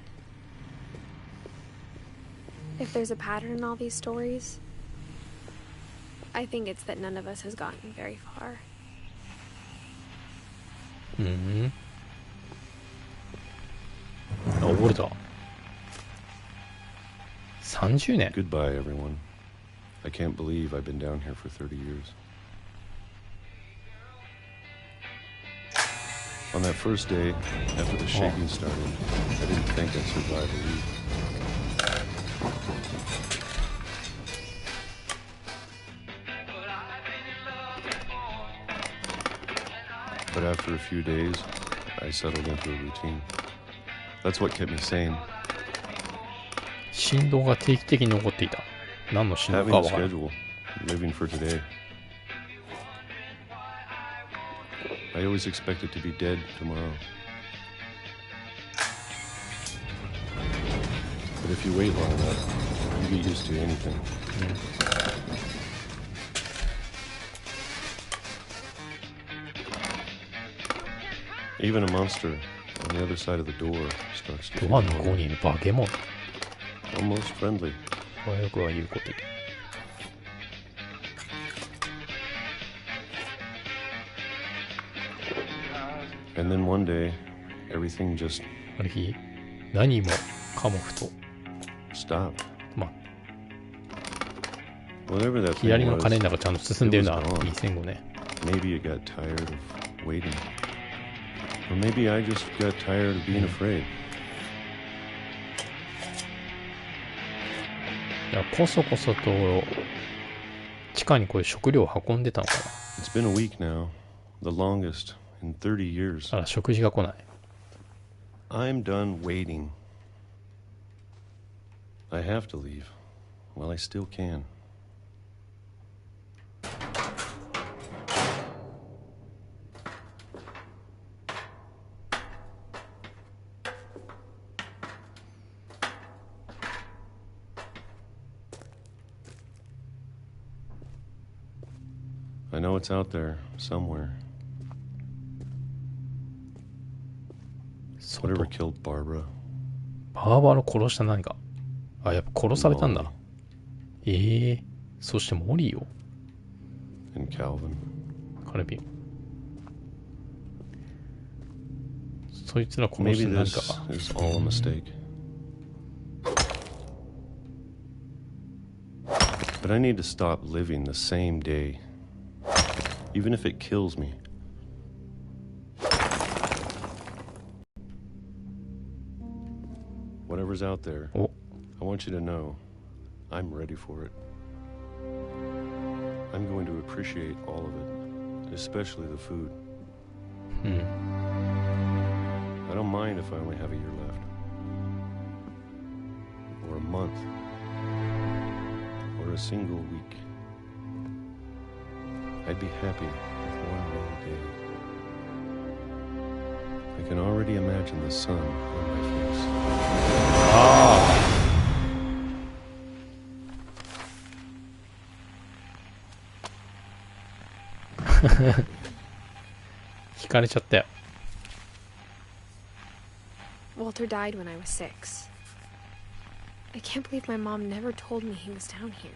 If there's a pattern in all these stories, I think it's that none of us has gotten very far. あ、溺れた。30年。 Goodbye, everyone. I can't believe I've been down here for 30 years. On that first day, after the shaking started, I didn't think I'd survive a week. But after a few days, I settled into a routine. That's what kept me sane. 振動が定期的に起こっていた。何の振動 Having か a わからない。 schedule, living for today. I always expected to be dead tomorrow. But if you wait long enough, you get used to anything. Even a monster on the other side of the door starts to ドア feel の向こうにいる化け物。 almost friendly. よくは言うことで。 And then one day, everything just ある日、何もかもふと、 stopped. まあ、 Whatever that thing 左のカレン was, ダーがちゃんと進んでるな。 it was gone. 2005年。 maybe it got tired of waiting. Or maybe I just got tired of being afraid. いや、こそこそと地下にこういう食料を運んでたのか It's been a week now, the longest in 30 years. な。あら、食事が来ない。 I'm done waiting. I have to leave while I still can. I know it's out there somewhere. Whatever killed Barbara. バーバラ殺した何か。あ、やっぱ殺されたんだ。そしてモリーを。 And Calvin. カルビン。そいつら殺し Maybe て何 this か。 is all a mistake. But I need to stop living the same day. Even if it kills me. Whatever's out there, お、 I want you to know I'm ready for it. I'm going to appreciate all of it, especially the food. I don't mind if I only have a year left. Or a month. Or a single week. I'd be happy with one more day. I can already imagine the sun on my face. 惹かれちゃったよ。 Walter died when I was 6. I can't believe my mom never told me he was down here.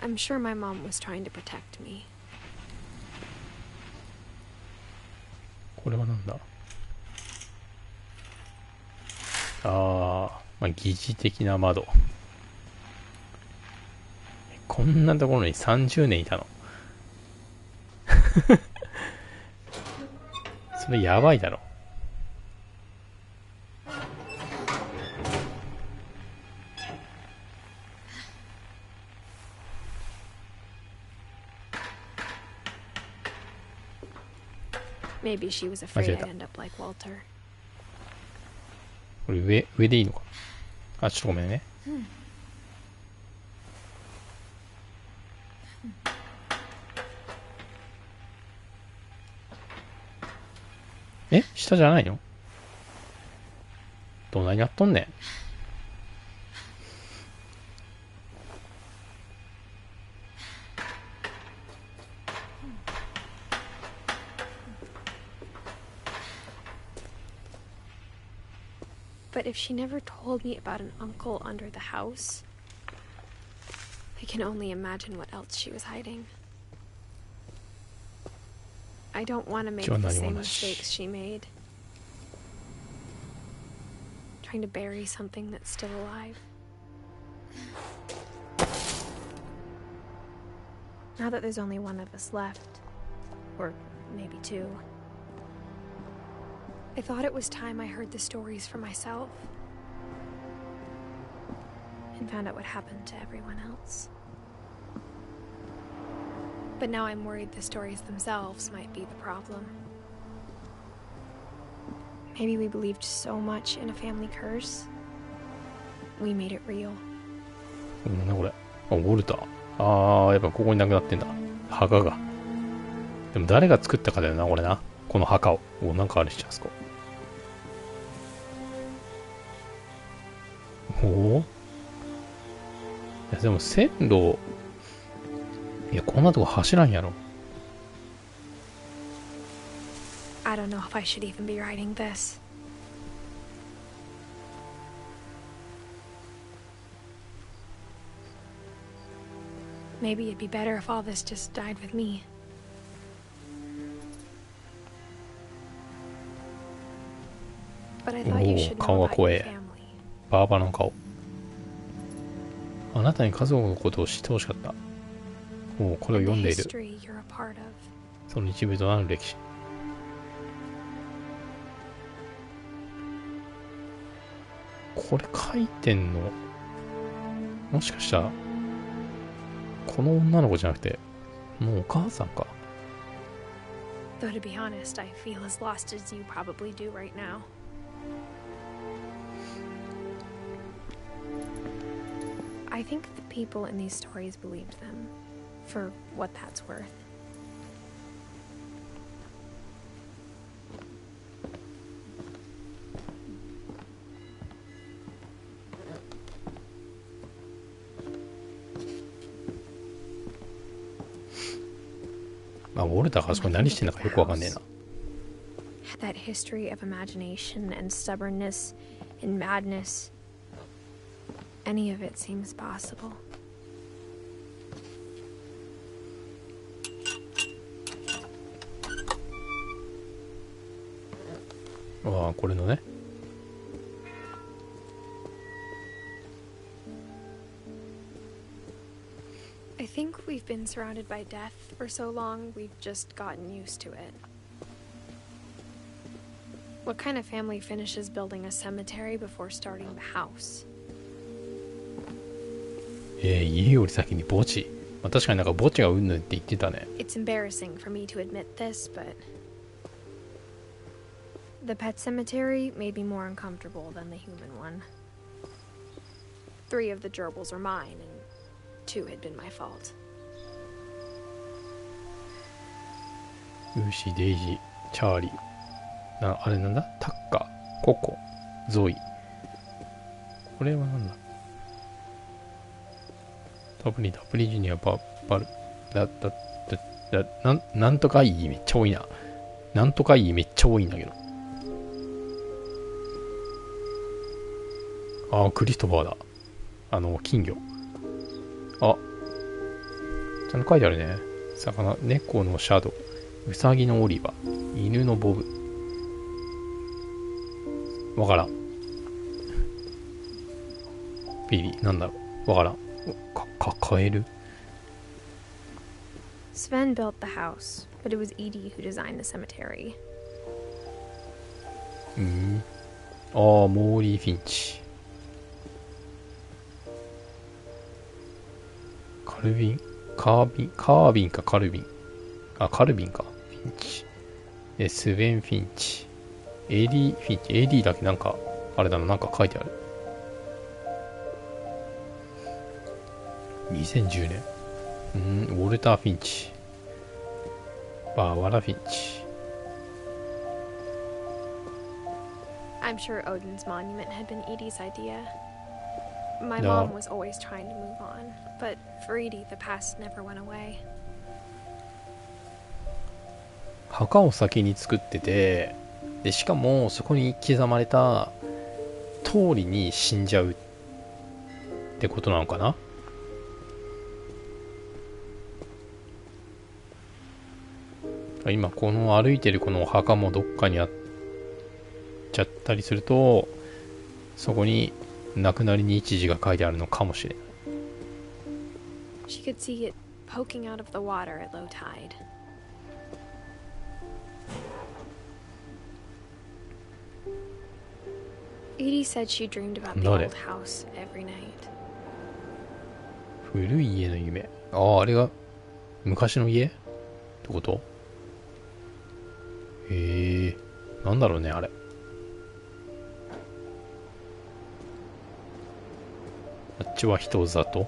I'm sure my mom was trying to protect me. これはなんだ。まあ、疑似的な窓。こんなところに30年いたの。それやばいだろ。Maybe she was afraid I'd end up like Walter. これ上でいいのか。あ、ちょっとごめんね。え、下じゃないの？どないやっとんねん。But if she never told me about an uncle under the house, I can only imagine what else she was hiding. I don't want to make the same mistakes she made. Trying to bury something that's still alive. Now that there's only one of us left, or maybe two, I thought it was time I heard the stories for myself and found out what happened to everyone else. But now I'm worried the stories themselves might be the problem. Maybe we believed so much in a family curse, we made it real. なんだこれ。あ、ウォルター。やっぱここになくなってんだ。墓が。でも誰が作ったかだよな、これな。この墓を。なんかあれしちゃうんすか。いや、でも線路、いや、こんなとこ走らんやろ。I don't know if I should even be writing this. Maybe it'd be better if all this just died with me. But I thought you should know about your family. バーバの顔。あなたに家族のことを知ってほしかった。これを読んでいる。その一部となる歴史。これ書いてんの、もしかしたらこの女の子じゃなくて、もうお母さんか。Though to be honest, I feel as lost as you probably do right now. I think the people in these stories believed them, for what that's worth. That history of imagination and stubbornness and madness, any of it seems possible. I think we've been surrounded by death for so long, we've just gotten used to it. What kind of family finishes building a cemetery before starting the house? 家より先に墓地。確かになんか墓地がうんぬんって言ってたね。It's embarrassing for me to admit this, but the pet cemetery made me more uncomfortable than the human one. 3 of the gerbils are mine, and 2 had been my fault. ルーシー、デイジー、チャーリー。あれなんだ？タッカー、ココ、ゾイ。これはなんだ？ダブリジュニアバルなんとかいいめっちゃ多いな。なんとかいいめっちゃ多いんだけど。ああ、クリストファーだ。金魚。あ、ちゃんと書いてあるね。魚、猫のシャドウ、ウサギのオリバ、犬のボブ。わからん。ビリー、なんだろう。わからん。カエル Sven built the house, but it was Edie who designed the cemetery. ああ、モーリー・フィンチ。カービンかカルビン。あ、カルビンか。フィンチ。スウェン・フィンチ。エディ・フィンチ。エディだけなんか、あれだな、なんか書いてある。2010年。ウォルター・フィンチ。バーワラ・フィンチ。I'm sure Odin's monument had been Edie's idea. My No. mom was always trying to move on, but for Edie, the past never went away. 墓を先に作ってて、でしかもそこに刻まれた通りに死んじゃうってことなのかな。今この歩いてるこの墓もどっかにあっちゃったりすると、そこに亡くなり日時が書いてあるのかもしれない。 She could see it poking out of the water at low tide. Edie said she dreamed about the Not old it. house every night. 古い家の夢。ああ、あれが昔の家ってこと？なんだろうね、あれ。あっちは人里。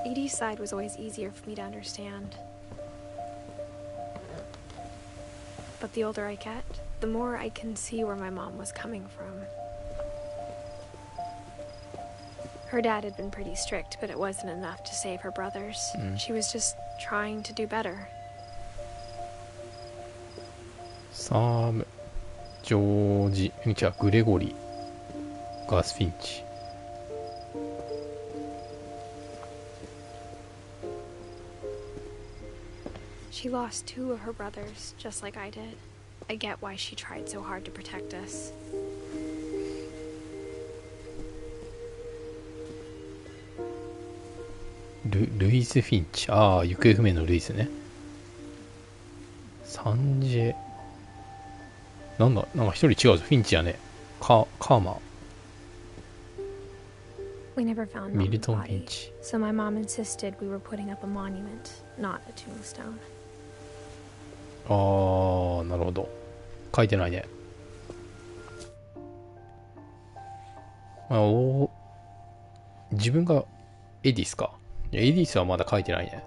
Edie's side was always easier for me to understand. But the older I get, the more I can see where my mom was coming from. Her dad had been pretty strict, but it wasn't enough to save her brothers. She was just trying to do better. サーム、ジョージ、違う、グレゴリー、ガス・フィンチ。She lost 2 of her brothers, just like I did. I get why she tried so hard to protect us. ルイス・フィンチ。ああ、行方不明のルイスね。サンジェ、なんか一人違うぞ。フィンチやね。カーマー。 We never foundミル Mom's トン・フィン body, チ。 so my mom insisted we were putting up a monument, not a tombstone. ああ、なるほど。書いてないね。自分がエディスか。いや、エディスはまだ書いてないね。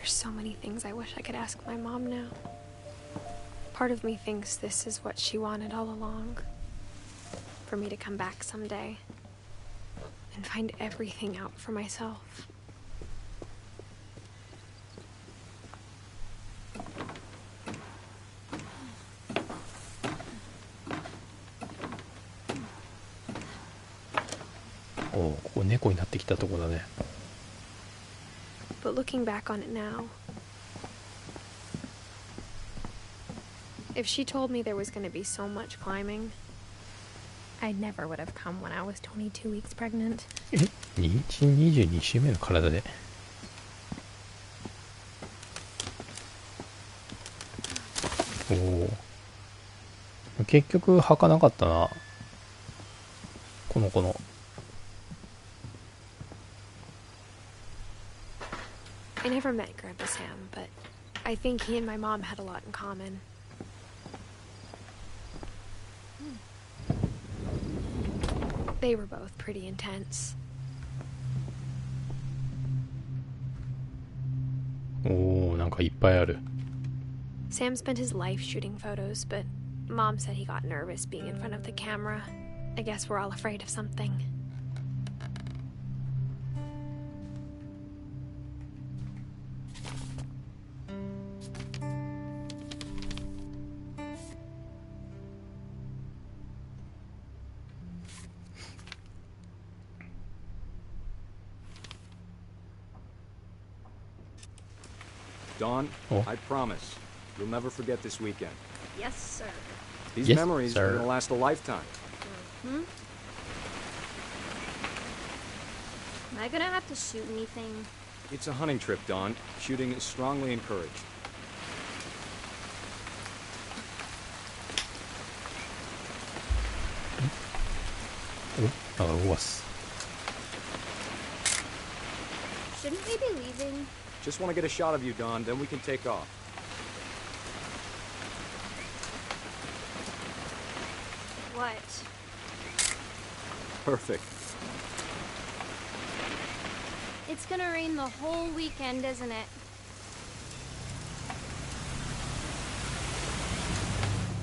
There's so many things I wish I could ask my mom now. Part of me thinks this is what she wanted all along. For me to come back someday and find everything out for myself.おお、ここ猫になってきたとこだね。 But looking back on it now, if she told me there was going to be so much climbing, I never would have come when I was 22 weeks pregnant. 妊娠22週目の体で。おお。結局履かなかったな。この子の。I never met Grandpa Sam, but I think he and my mom had a lot in common. They were both pretty intense. おお、なんかいっぱいある。Sam spent his life shooting photos, but Mom said he got nervous being in front of the camera. I guess we're all afraid of something. Dawn, Oh. I promise, you'll never forget this weekend. Yes, sir. These Yes, memories sir. are gonna last a lifetime. Am I gonna have to shoot anything? It's a hunting trip, Dawn. Shooting is strongly encouraged. Oh, was. Shouldn't we be leaving? Just want to get a shot of you, Dawn, then we can take off. What? Perfect. It's gonna rain the whole weekend, isn't it?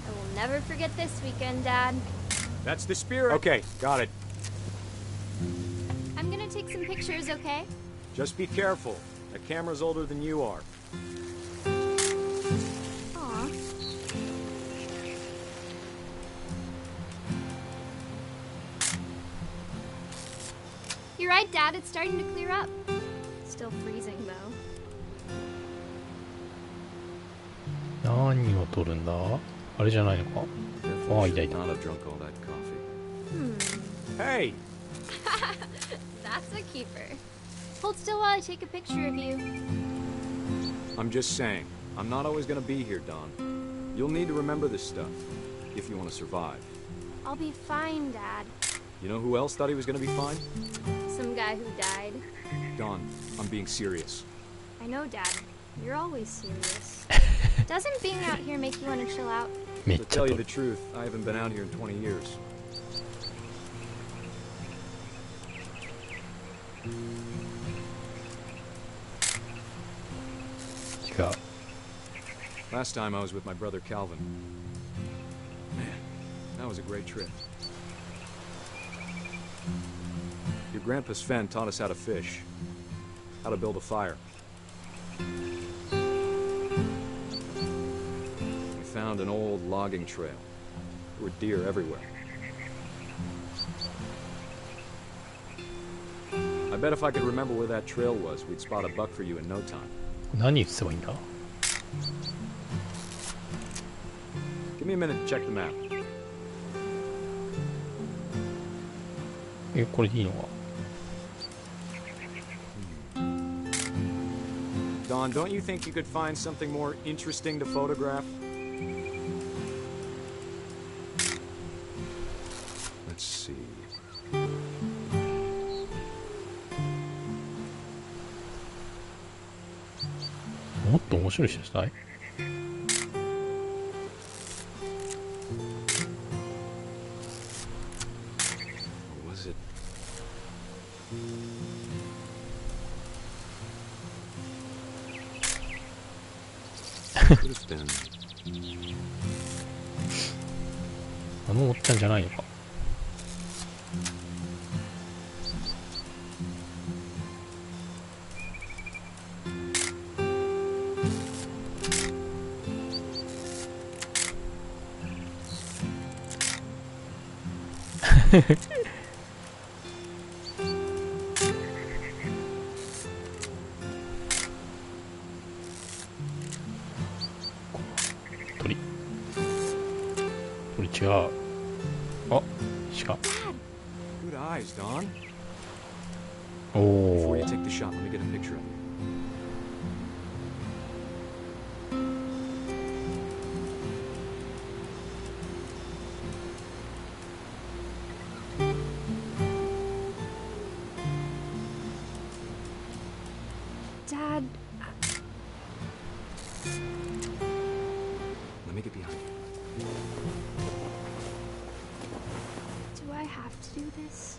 I will never forget this weekend, Dad. That's the spirit. Okay, got it. I'm gonna take some pictures, okay? Just be careful. That camera's older than you are. Aw. You're right, Dad. It's starting to clear up. Still freezing, though. 何を撮るんだ？あれじゃないのか？ああ、いたいた。 Not have drunk all that coffee. Hey! That's a keeper. Hold still while I take a picture of you. I'm just saying, I'm not always gonna be here, Dawn. You'll need to remember this stuff, if you want to survive. I'll be fine, Dad. You know who else thought he was gonna be fine? Some guy who died. Dawn, I'm being serious. I know, Dad. You're always serious. Doesn't being out here make you want to chill out? めっ To ちゃ tell 撮 you る the。truth, I haven't been out here in 20 years. Last time I was with my brother Calvin. Man, that was a great trip. Your grandpa Sven taught us how to fish, how to build a fire. We found an old logging trail. There were deer everywhere. I bet if I could remember where that trail was, we'd spot a buck for you in no time. 何すればいいんだ？ Give me a minute to check the map. え、これでいいのか？ Dawn, don't you think you could find something more interesting to photograph? Let's see. もっと面白い人したい？ Or was it? Could have been. あのおっちゃんじゃないのか？ 鳥違う。あ、鹿。 Good eyes, Dawn. お Before お you。take the shot, let me get a picture of you. Dad, Let me get behind you. do I have to do this?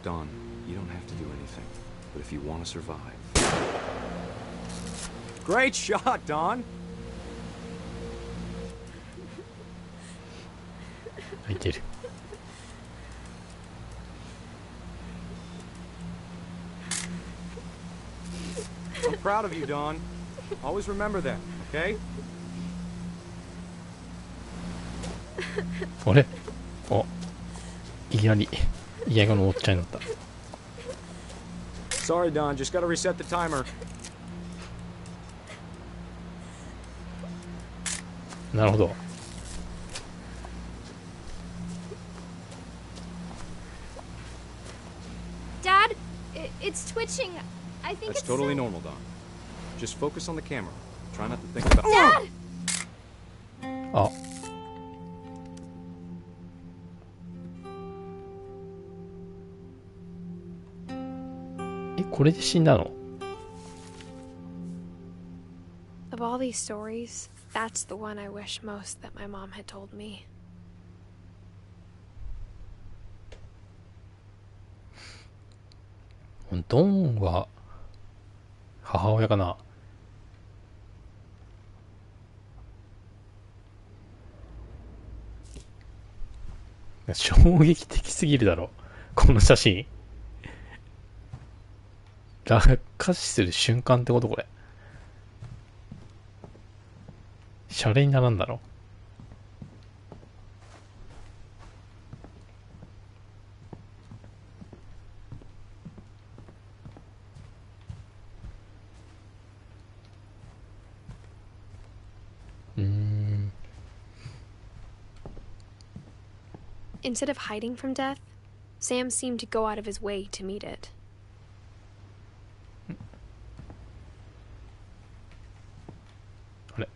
Dawn, you don't have to do anything. But if you want to survive... Great shot, Dawn! 泣いてる。I'm proud of you, Dawn. Always remember that, okay? あれ、あ、いきなり家がのおっちゃんになった。 Sorry, Dawn. Just gotta reset the timer. なるほど。Dad, it's twitching. I think That's it's totally so... normal, Dawn. Just focus on the camera. Try not to think about. Dad! あ、え、これで死んだの？ Of all these stories, that's the one I wish most that my mom had told me. ドンは母親かな。衝撃的すぎるだろこの写真。落下死する瞬間ってこと？これシャレにならんだろ。Instead of hiding from death, Sam seemed to go out of his way to meet it. あれ、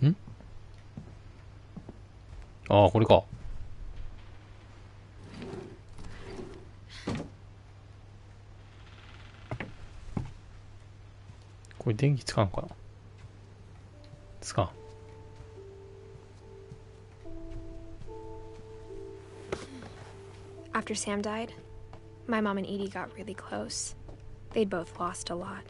ん？ああ、これか。これ電気つかんかな？つかん。After Sam died, my mom and Edie got really close. They'd both lost a lot.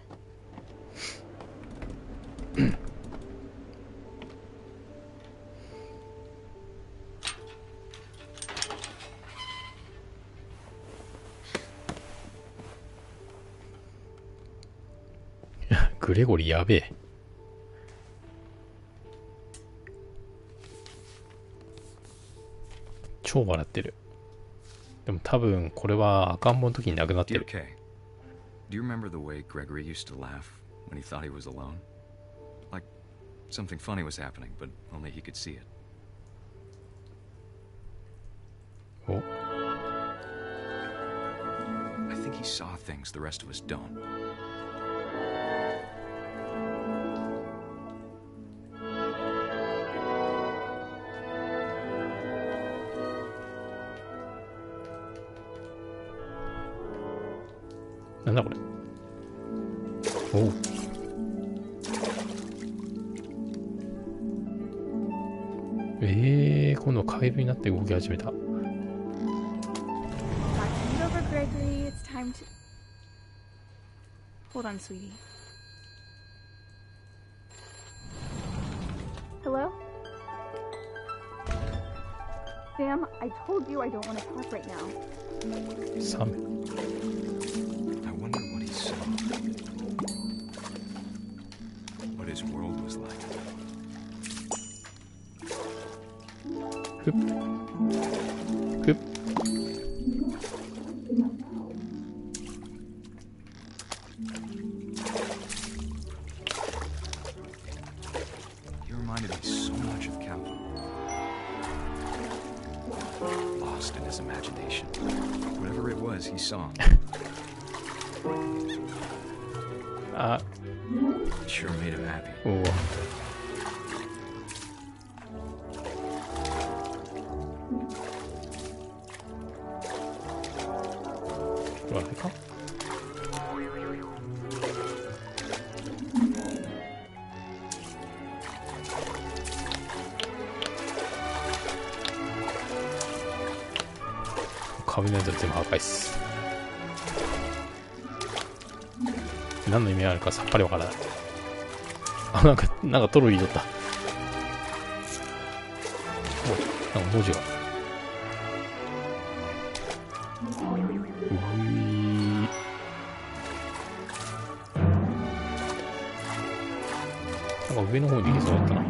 グレゴリーやべえ。超笑ってる。でも多分これは赤ん坊の時に亡くなってる。 Okay. Do you remember the way Gregory used to laugh when he thought he was alone? Like something funny was happening, but only he could see it. お、 I think he saw things the rest of us don't. なんだこれ。おう。今度カエルになって動き始めた。Over, Gregory. It's time to. Hold on, sweetie. Hello? Sam, I told you I don't want to talk right now. サメ。 I wonder what he saw. What his world was like. ふっ。ふっ。 He reminded me so much of Calvin. Lost in his imagination. Whatever it was, he saw. Sure made him happy. おお。これあれか？壁のやつ全部破壊っす。何の意味があるかさっぱりわからない。あ、なんかトロリー取った。お、なんか文字が。なんか上の方に行けそうだったな。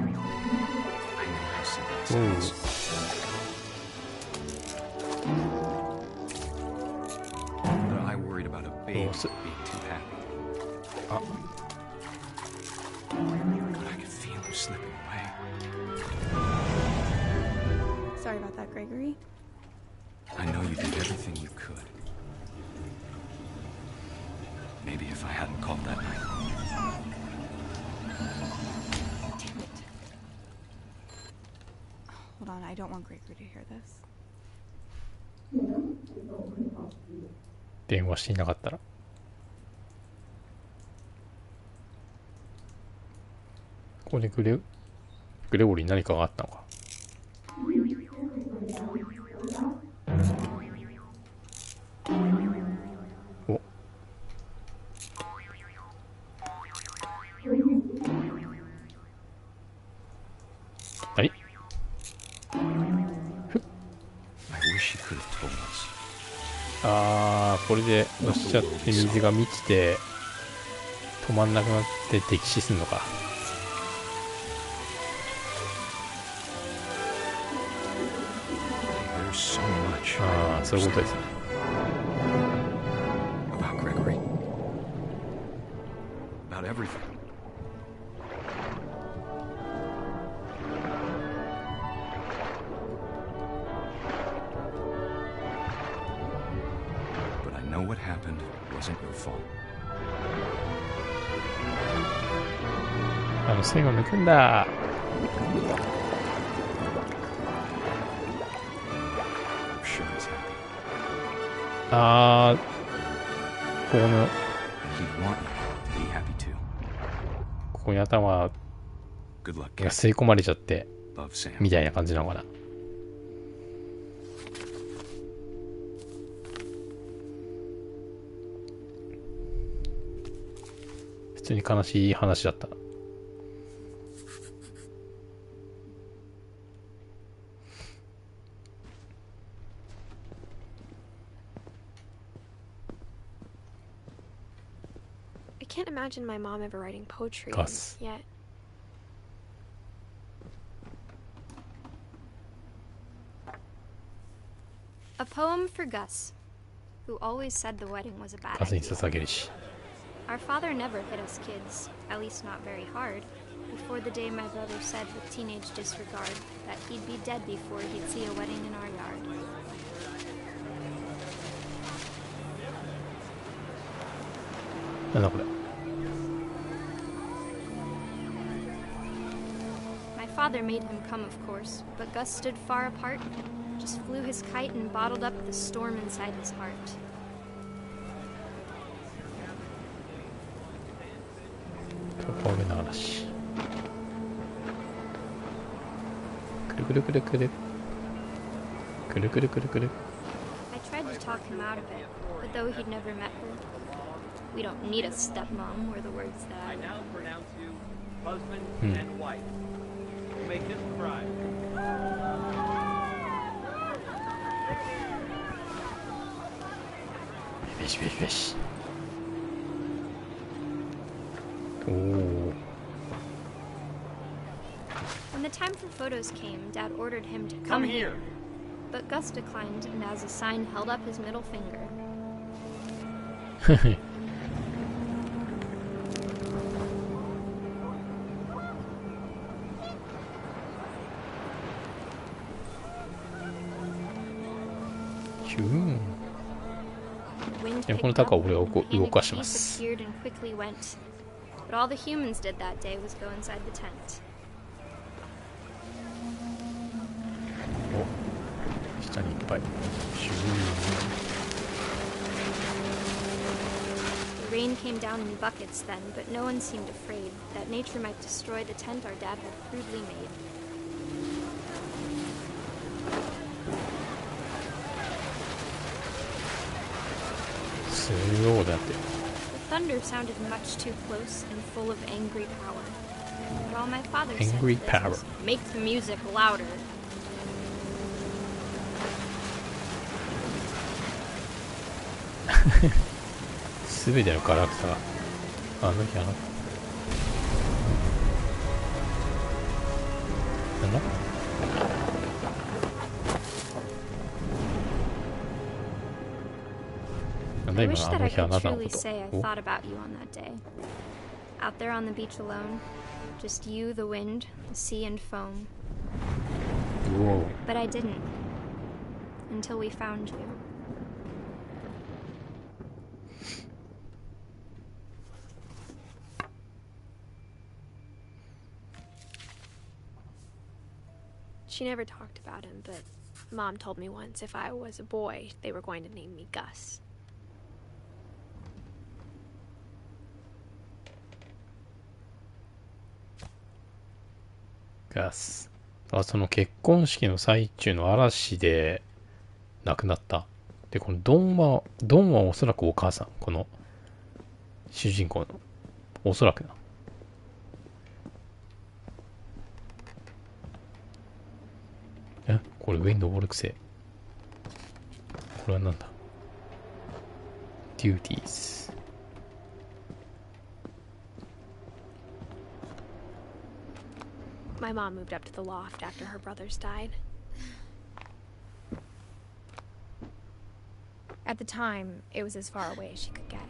あ、Sorry about that, Gregory. I know you did everything you could. Maybe if I hadn't called that night. Damn it. Hold on, I don't want Gregory to hear this. 電話していなかったら。ここでグレゴリーに何かがあったのか。お、何？あー、これで押しちゃって水が満ちて止まんなくなって溺死するのか。ああ、そういうことですね。About Gregory. About everything. But I know what happened wasn't your fault. あの線を抜くんだ。あー、このここに頭が吸い込まれちゃってみたいな感じなのかな。普通に悲しい話だった。I can't imagine my mom ever writing poetry Gus. yet. A poem for Gus, who always said the wedding was a bad ガスに idea. 捧げるし。 Our father never hit us kids, at least not very hard, before the day my brother said with teenage disregard that he'd be dead before he'd see a wedding in our yard. なんだこれ。 My father made him come, of course, but Gus stood far apart, just flew his kite and bottled up the storm inside his heart. これの話。くるくるくるくる。くるくるくるくる。 I tried to talk him out of it, but though he'd never met her, we don't need a stepmom were the words that I now pronounce you husband and wife. Make his bride. べしべしべし。おお。 When the time for photos came, Dad ordered him to come here. But Gus declined and as a sign held up his middle finger. Wind picked up, and a piece appeared and quickly went. But all the humans did that day was go inside the tent. 下にいっぱい。 The rain came down in buckets then, but no one seemed afraid that nature might destroy the tent our dad had crudely made. すごいだって。 The thunder sounded much too close and full of angry power. Well, my father Angry said power. this was make the music louder. すべてのガラクタがあの日あのなんだなんだ I 今 wish のあ that の I 日あ could なたの truly こと say I お thought about you on that day. Out there on the beach alone. Just you, the wind, the sea, and foam. うお But I didn't. Until we found you. She never talked about him, but Mom told me once if I was a boy, they were going to name me Gus. ガス。あ、その結婚式の最中の嵐で亡くなった。で、このドンはおそらくお母さん。この主人公の。おそらくな。え、これ上に登る癖。これはなんだ ?Duties。My mom moved up to the loft after her brothers died. At the time, it was as far away as she could get.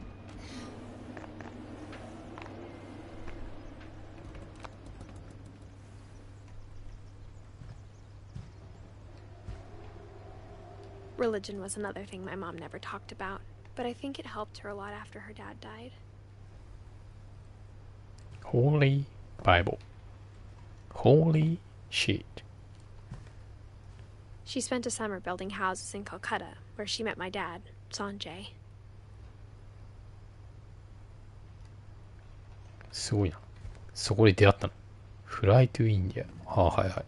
Religion was another thing my mom never talked about, but I think it helped her a lot after her dad died. Holy Bible. Holy shit. She spent a summer building houses in Calcutta, where she met my dad, Sanjay. すごいな。そこで出会ったの。フライトゥインディア。ああ、はいはい。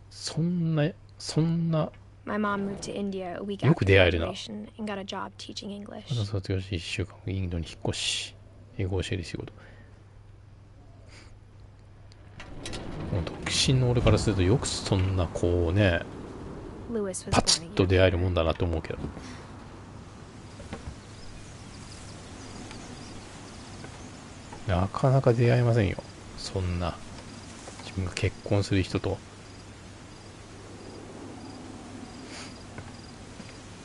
そんな、My mom moved to India a week よ after く出会えるな。 graduation and got a job teaching English. まだ卒業し1週間インドに引っ越し、英語を教える仕事。もう独身の俺からするとよくそんなこうね、Lewis was パチ born ッ a と year 出会える later. もんだなと思うけど。なかなか出会えませんよ。そんな自分が結婚する人と。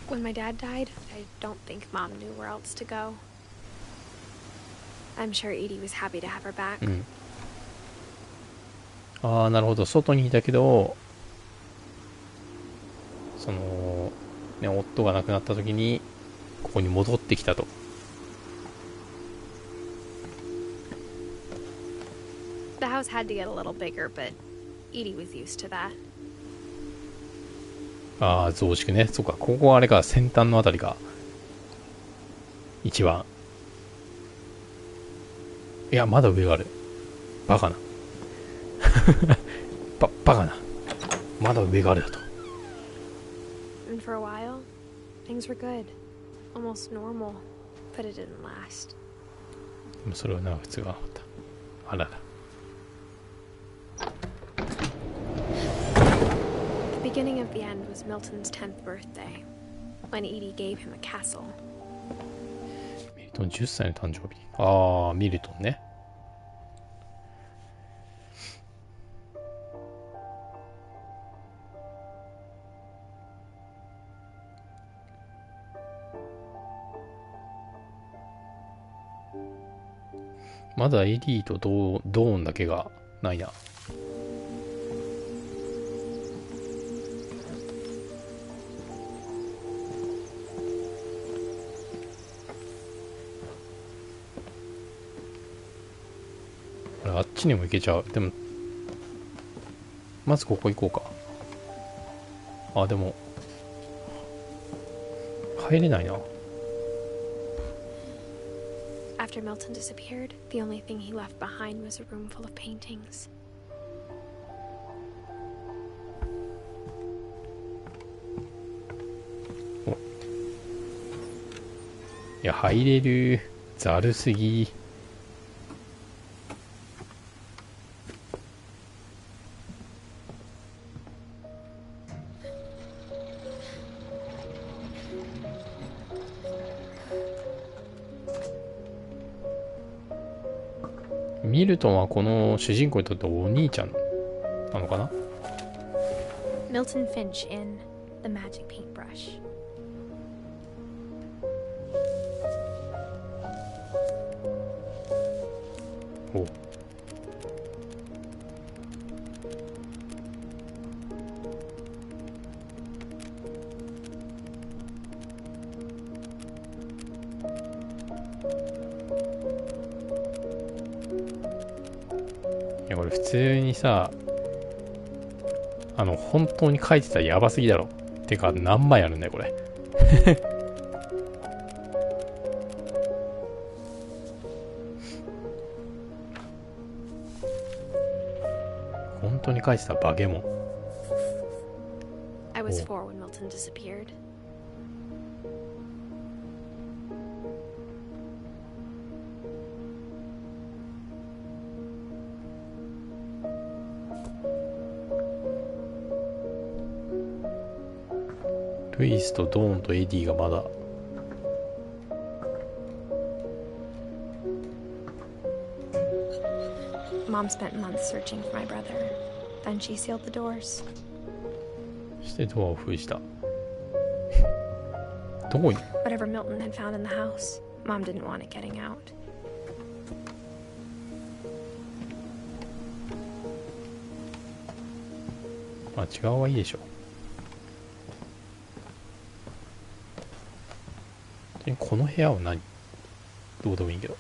When my dad died, I don't think Mom knew where else to go. I'm sure Edie was happy to have her back. うん。ああ、なるほど。外にいたけど、その、ね、夫が亡くなった時に、ここに戻ってきたと。The house had to get a little bigger, but Edie was used to that. ああ、増築ね。そっか、ここはあれか、先端のあたりか。一番。いや、まだ上がある。バカな。バカな。まだ上があるだと。And for a while, things were good. Almost normal. But it didn't last. でもそれは長く続かなかった。あらら。The beginning of the end was Milton's 10th birthday, when Edie gave him a castle. ミルトン10歳の誕生日。ああ、ミルトンね。まだエディとドーンだけがないな。あっちにも行けちゃう。でもまずここ行こうか。あ、でも入れないな。After Milton disappeared, the only thing he left behind was a room full of paintings. お、いや入れる。ざるすぎ。ミルトンはこの主人公にとってお兄ちゃんなのかな。 Milton Finch in The Magic Paintbrush. おう。いやこれ普通にさ、本当に書いてたらやばすぎだろ。てか何枚あるんだよこれ。本当に書いてたバケモン。 I was 4 when Milton disappeared.ルイスとドーンとエディがまだ。Mom spent months searching for my brother. Then she sealed the doors. そしてドアを封じた。どこに？ Whatever Milton had found in the house, Mom didn't want it getting out. まあ違うはいいでしょ。この部屋は何？どうでもいいけど。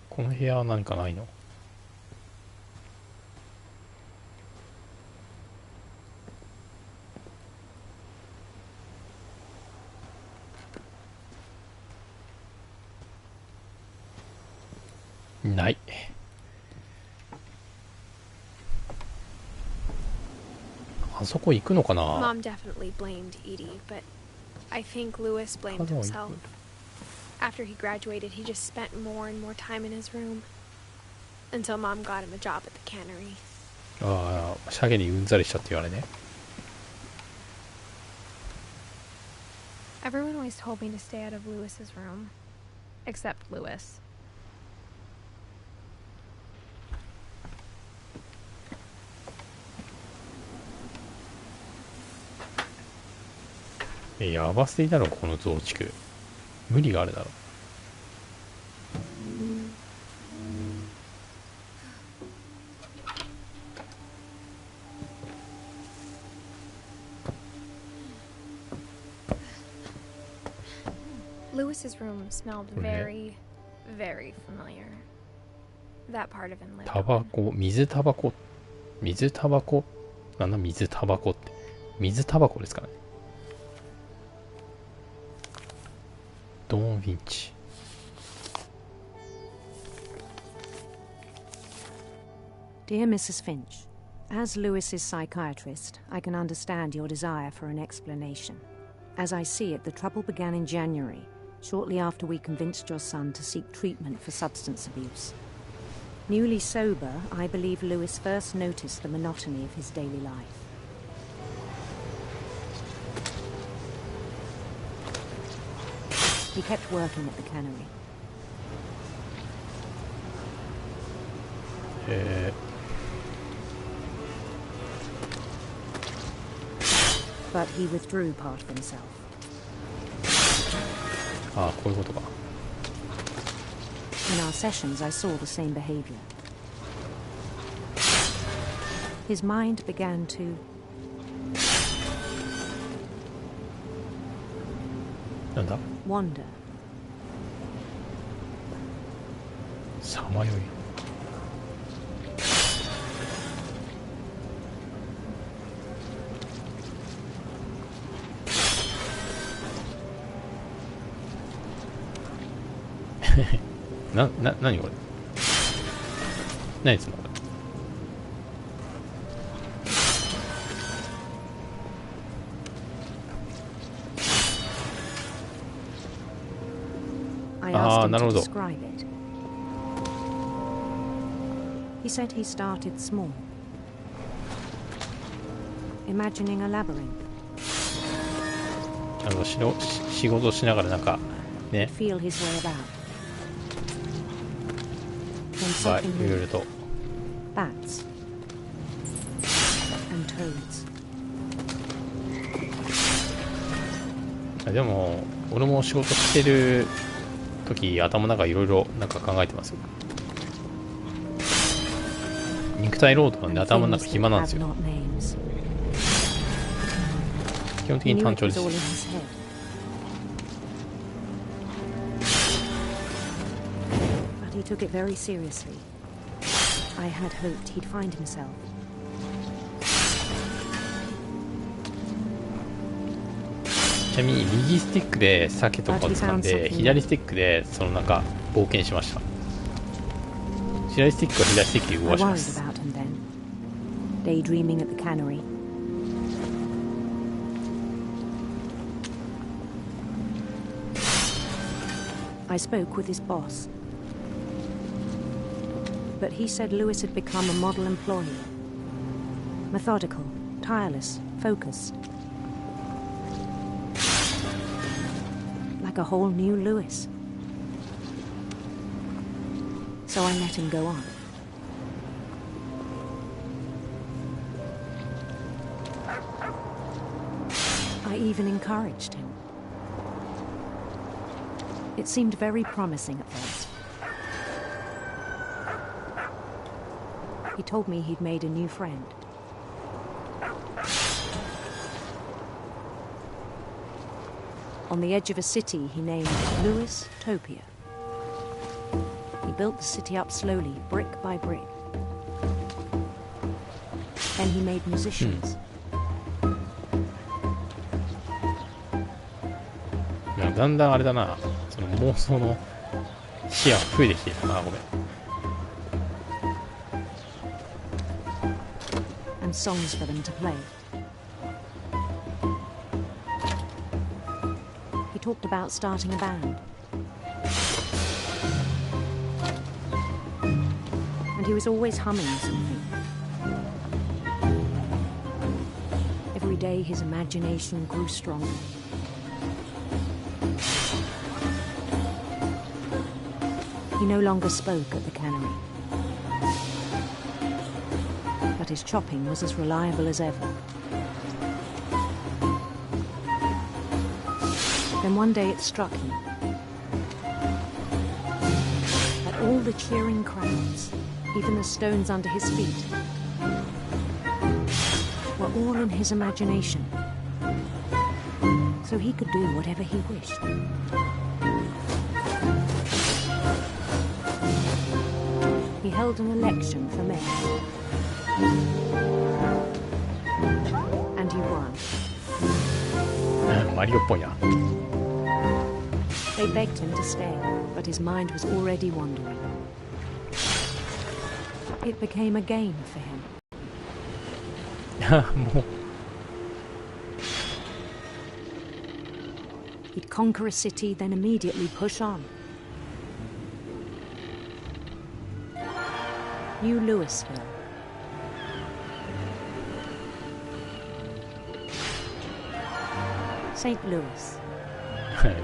この部屋は何かないの？ない。あそこ行くのかな。 Mom definitely blamed Edie, but I think Lewis blamed himself. After he graduated, he just spent more and more time in his room until Mom got him a job at the cannery. ああ、シャゲにうんざりしたって言われね。 Everyone always told me to stay out of Lewis's room, except Lewis. やばすぎだろこの増築。無理があるだろ。Lewis's room smelled very, very familiar. That part of him lived タバコ、水タバコ、水タバコ、なんだ水タバコって、水タバコですからね。ドーン・フィンチ。 Dear Mrs. Finch, as Lewis's psychiatrist, I can understand your desire for an explanation. As I see it, the trouble began in January, shortly after we convinced your son to seek treatment for substance abuse. Newly sober, I believe Lewis first noticed the monotony of his daily life. He kept working at the cannery. But he withdrew part of himself. ああ、こういうことか。 In our sessions, I saw the same behavior. His mind began to... なんだ wander. さまよい。何これ。何ですかこれ。I asked him to describe it. He said he started small, imagining a labyrinth. 仕事しながらなんかね。 Feel his way about. がいろいろと。 Bats and toads. でも俺も仕事してる時頭の中いろいろなんか考えてますよ。肉体労働なんで頭の中暇なんですよ。基本的に単調です。But he took it very seriously. I had hoped he'd find himself. ちなみに右スティックで鮭とかを掴んで左スティックでそのなんか冒険しました。左スティックは左スティックで動かします。 Daydreaming at the cannery. I spoke with his boss, but he said Lewis had become a model employee. Methodical, tireless, focused. Like a whole new Lewis. So I let him go on. I even encouraged him. It seemed very promising at first. He told me he'd made a new friend. On the edge of a city he named Lewis Topia. He built the city up slowly, brick by brick. Then he made musicians. だんだんあれだな、その妄想の視野が増えてきているな、ごめん。And songs for them to play. He talked about starting a band. And he was always humming something. Every day his imagination grew stronger. He no longer spoke at the cannery. But his chopping was as reliable as ever. Then one day it struck him that all the cheering crowds, even the stones under his feet, were all in his imagination. So he could do whatever he wished. He held an election for mayor. And he won. マリオっぽいな。They begged him to stay, but his mind was already wandering. It became a game for him. もう He'd conquer a city, then immediately push on. New Louisville. St. Louis.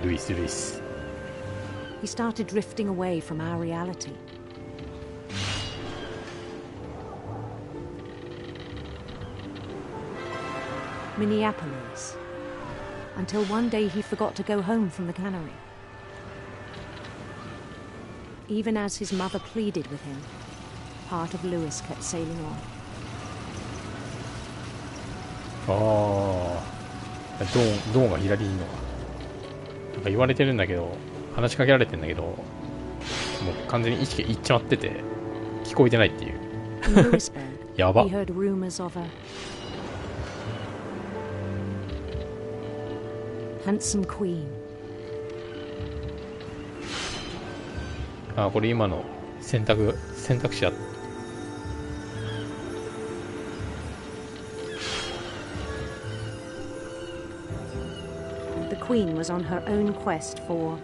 ルイス、ルイス。 He started drifting away from our reality. Minneapolis. Until one day he forgot to go home from the cannery. Even as his mother pleaded with him, part of Lewis kept sailing on. ああ、ドーンが左にいるのか。なんか言われてるんだけど、話しかけられてるんだけど、もう完全に意識がいっちまってて聞こえてないっていう。やば。He heard rumors of a handsome queen. あ、これ今の選択肢だ。The queen was on her own quest for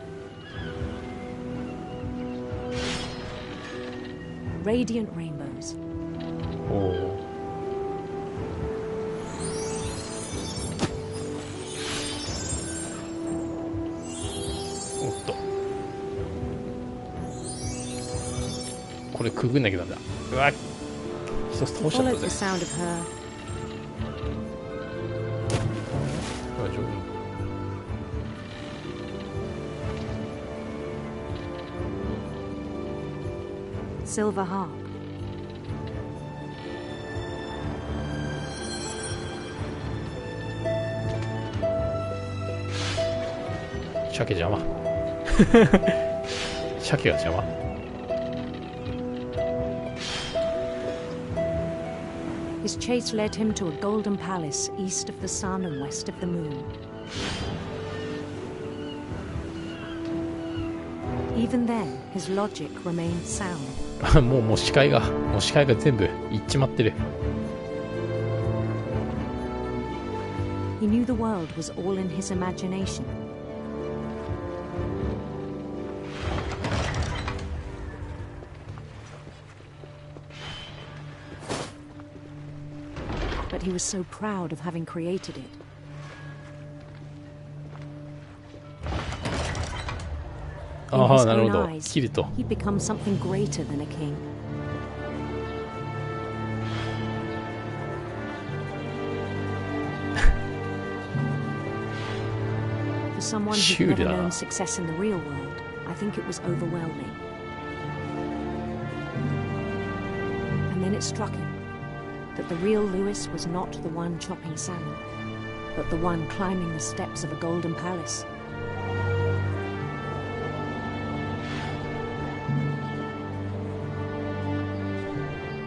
radiant rainbows. おお。これくぐんなきゃなんだ。うわ、一つ倒しちゃったぜ。Silver harp. 鮭邪魔。鮭が邪魔。His chase led him to a golden palace east of the sun and west of the moon. Even then, his logic remained sound. もう視界が全部いっちまってる。He knew the world was all in his imagination. But he was so proud of having created it. In his own eyes, he'd become something greater than a king. For someone who'd never known success in the real world, I think it was overwhelming. And then it struck him that the real Lewis was not the one chopping salmon, but the one climbing the steps of a golden palace.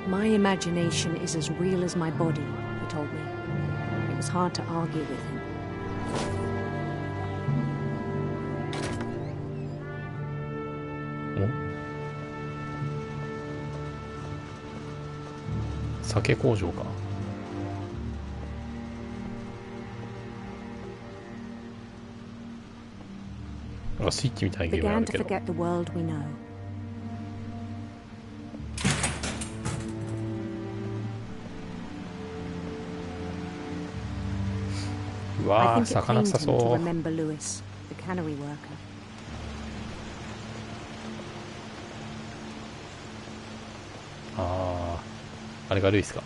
My imagination is as real as my body, he told me. It was hard to argue with him. Sake 工場か。なんかスイッチみたいなゲームなんだけど。Began to forget the world we know. うわー、魚臭そう。ああ、あれがルイスか。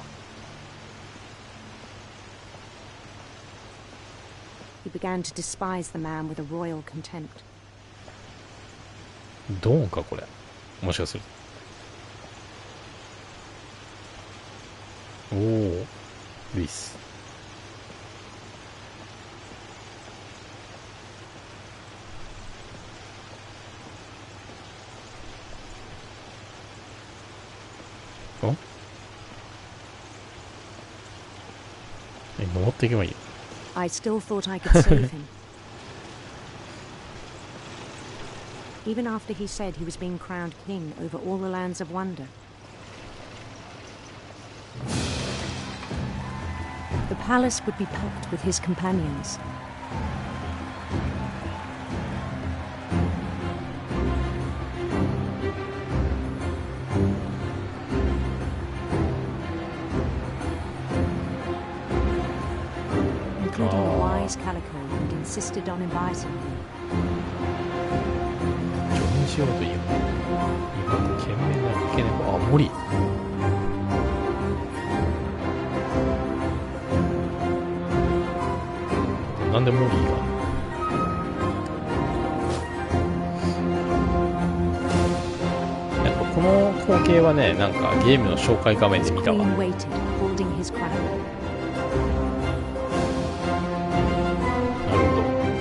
He began to despise the man with a royal contempt. ドーンかこれ。もしかすると。おお、ルイス。登っていけばいい。I still thought I could save him. Even after he said he was being crowned king over all the lands of wonder. The palace would be packed with his companions. Including the wise Calico who'd insisted on inviting him. 助言しようという今懸命な三毛猫。あ、森。なんで森が。やっぱこの光景はね、なんかゲームの紹介画面で見たわ。なるほど、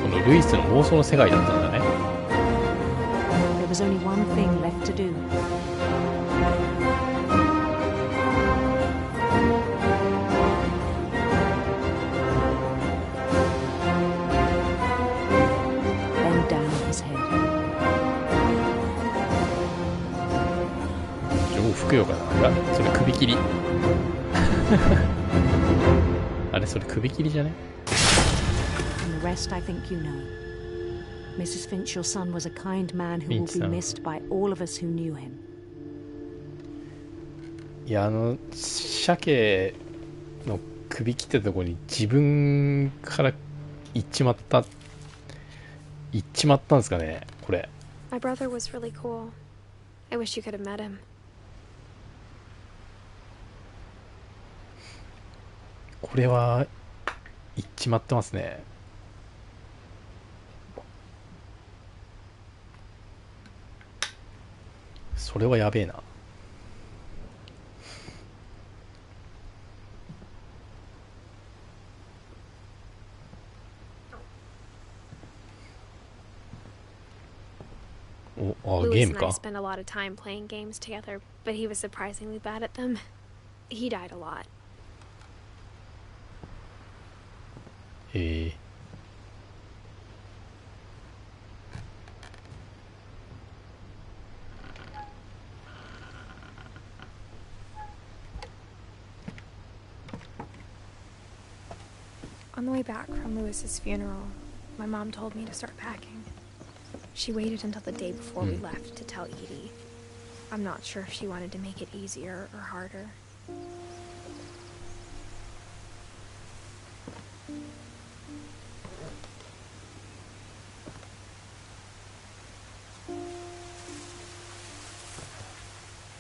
このルイスの妄想の世界だったんだね。There was only one thing left to do. Bend down his head. 上ふくよかな。それ首切り。あれそれ首切りじゃねAnd the rest I think you know. Mrs. Finch, your son was a kind man who will be missed by all of us who knew him. いや、鮭の首切ってたところに自分から行っちまったんですかね、これ。My brother was really cool. I wish you could have met him. これは、いっちまってますね。それはやべえな。お、あ、ゲ Louis ーム and I か。 spent a lot of time playing games together, but he was surprisingly bad at them. He died a lot. へえ。On the way back from Louis's funeral, my mom told me to start packing. She waited until the day before we left to tell Edie. I'm not sure if she wanted to make it easier or harder.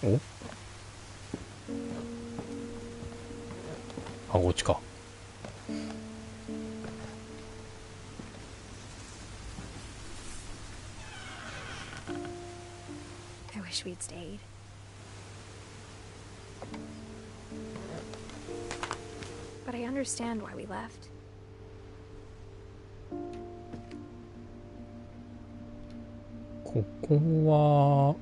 Oh? あ、こっちか。I wish we'd stayed. But I understand why we left. ここは、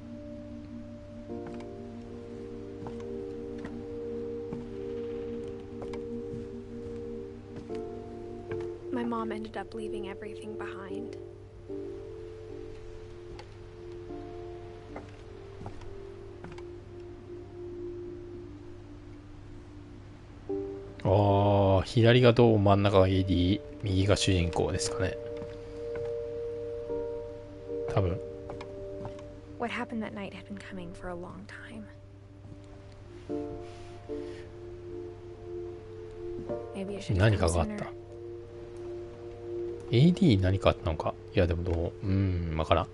My mom ended up leaving everything behind. ああ、左がどう真ん中が AD、右が主人公ですかね。多分。What happened that night had been coming for a long time. Maybe I should 何 have か come があっ sooner. た。AD に何かあったのか。いやでもわからん。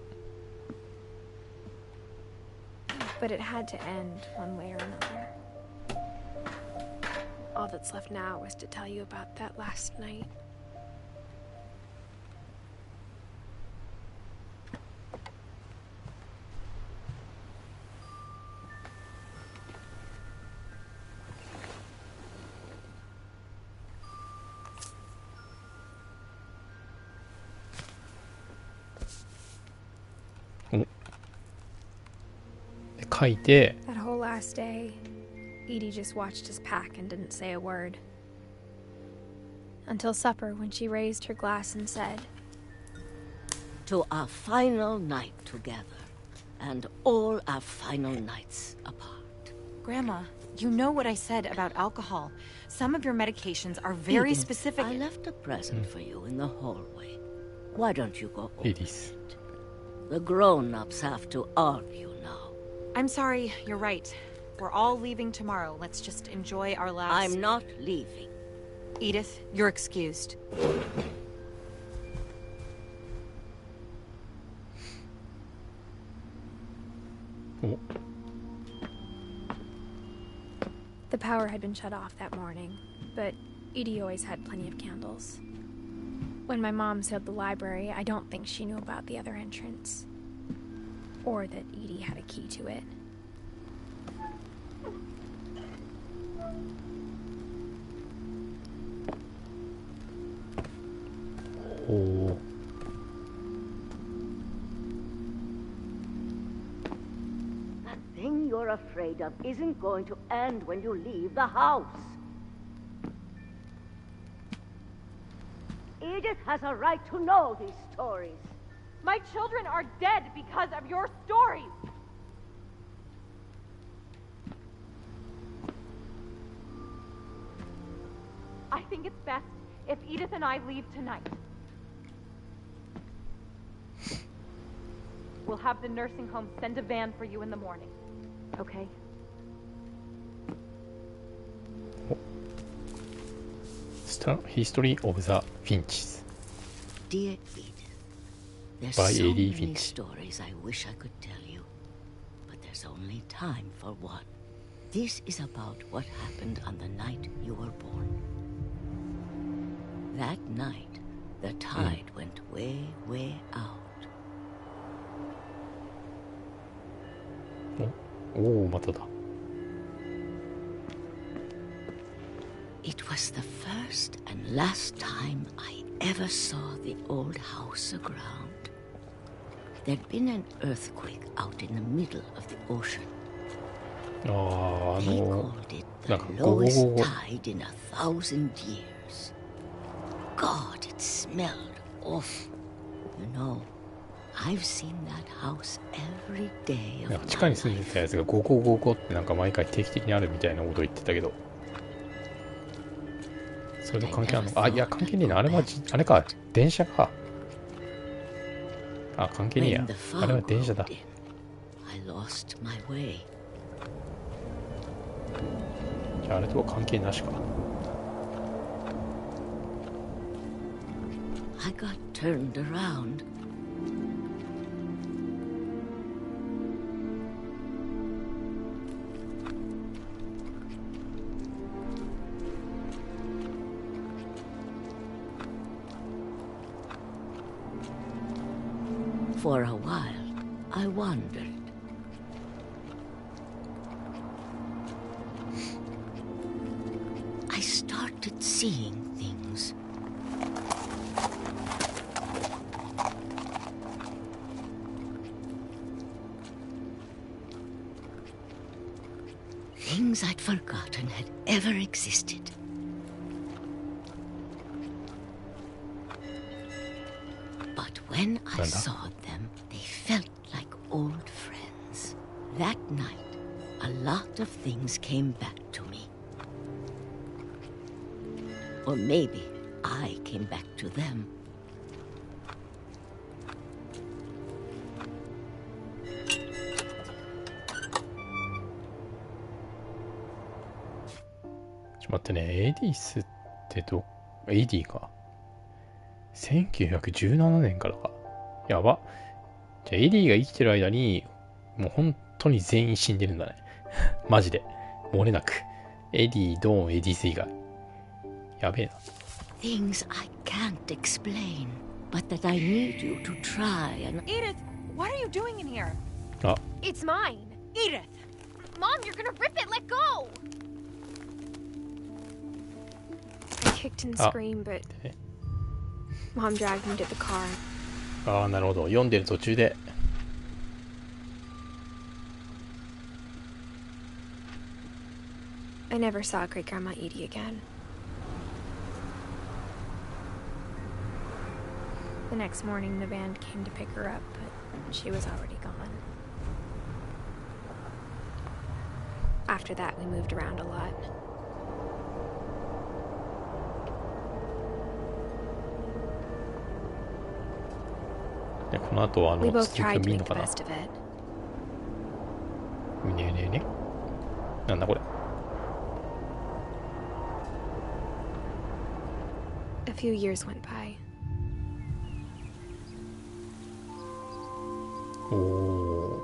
But it had to end one way or another. All that's left now is to tell you about that last night. Oh. 書いて、 That whole last day, Edie just watched us pack and didn't say a word. Until supper, when she raised her glass and said, To our final night together, and all our final nights apart. Grandma, you know what I said about alcohol. Some of your medications are very Edith, specific. I left a present for you in the hallway. Why don't you go open Edith. it? The grown-ups have to argue now. I'm sorry, you're right. We're all leaving tomorrow. Let's just enjoy our last... I'm not leaving. Edith, you're excused. Oh. The power had been shut off that morning, but Edie always had plenty of candles. When my mom sealed the library, I don't think she knew about the other entrance. Or that Edie had a key to it. Oh. That thing you're afraid of isn't going to end when you leave the house. Edith has a right to know these stories. My children are dead because of your stories. I think it's best if Edith and I leave tonight. We'll have the nursing home send a van for you in the morning. Okay? History of the Finches. Dear Edith, there's By so A.D. many Finch. stories I wish I could tell you, but there's only time for one. This is about what happened on the night you were born. That night, the tide went way, way out. おお、まただ。It was the first and last time I ever saw the old house aground. There'd been an earthquake out in the middle of the ocean. They called it the lowest tide in 1,000 years. God, it smelled awful. You know, I've seen that house every day of my life. 地下に住んでたやつがゴゴゴゴってなんか毎回定期的にあるみたいなこと言ってたけど、それと関係あるの？あ、いや関係ねえな。あれはあれか、電車か。あ、関係ねえや。あれは電車だ。I lost my way. じゃああれとは関係なしか。I got turned around. For a while, I wondered. I started seeing things. Things I'd forgotten had ever existed. But when I saw them, they felt like old friends. That night, a lot of things came back to me. Or maybe I came back to them. AD か。1917年からか。やば。じゃあ AD が生きてる間に、もう本当に全員死んでるんだね。マジで。漏れなく。AD、ドーン、AD3 が。やべえな。Things I can't explain, but that I need you to try and... Edith, what are you doing in here? It's mine. Edith! Mom, you're gonna rip it. Let go. I kicked and screamed, but Mom dragged me to the car. ああ、なるほど。読んでる途中で。I never saw Great Grandma Edie again. The next morning, the band came to pick her up, but she was already gone. After that, we moved around a lot. We both tried to make the best of it. ねえねえね。なんだこれ。A few years went by. Oh.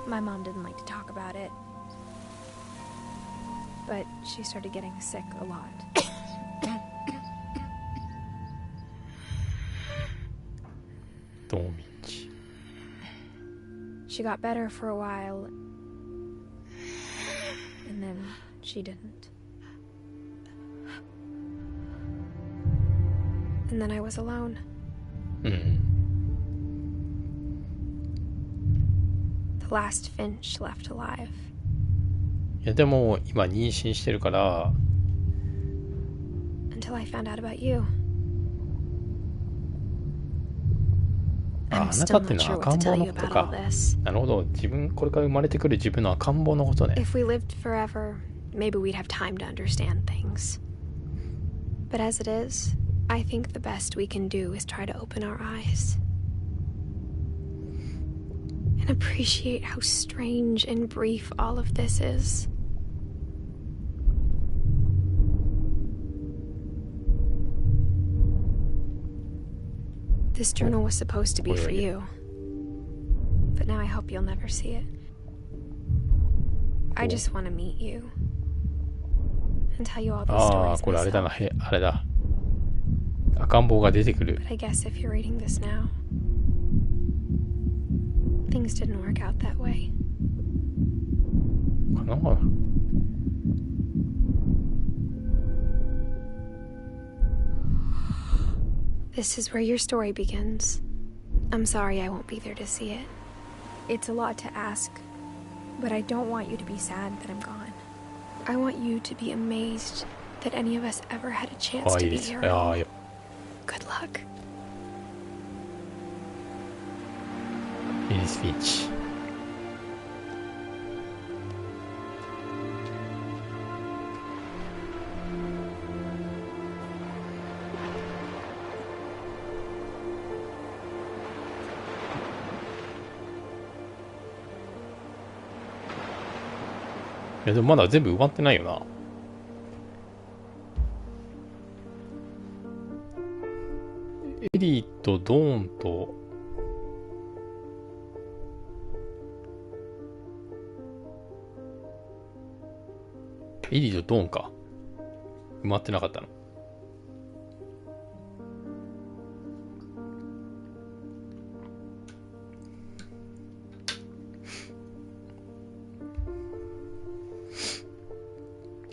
My mom didn't like to talk about it, but she started getting sick a lot. She got better for a while, and then she didn't. And then I was alone. The last Finch left alive. いやでも今妊娠してるから。 Until I found out about you. あなたってのは赤ん坊のことか。なるほど。自分これから生まれてくる自分の赤ん坊のことね。If we lived forever, maybe we'd have time to understand things. But as it is, I think the best we can do is try to open our eyes. And appreciate how strange and brief all of this is. This journal was supposed to be for you. But now I hope you'll never see it. I just want to meet you. and tell you all these ああ、 stories これあれだな、 myself. あれだ。赤ん坊が出てくる。 But I guess if you're reading this now, things didn't work out that way. かな。 This is where your story begins. I'm sorry I won't be there to see it. It's a lot to ask, but I don't want you to be sad that I'm gone. I want you to be amazed that any of us ever had a chance ああ、 to いい be です。 here. ああ、よ。 Good luck. いいです、フィンチ。いや、でもまだ全部埋まってないよな。エリーとドーンと、エリーとドーンか。埋まってなかったの。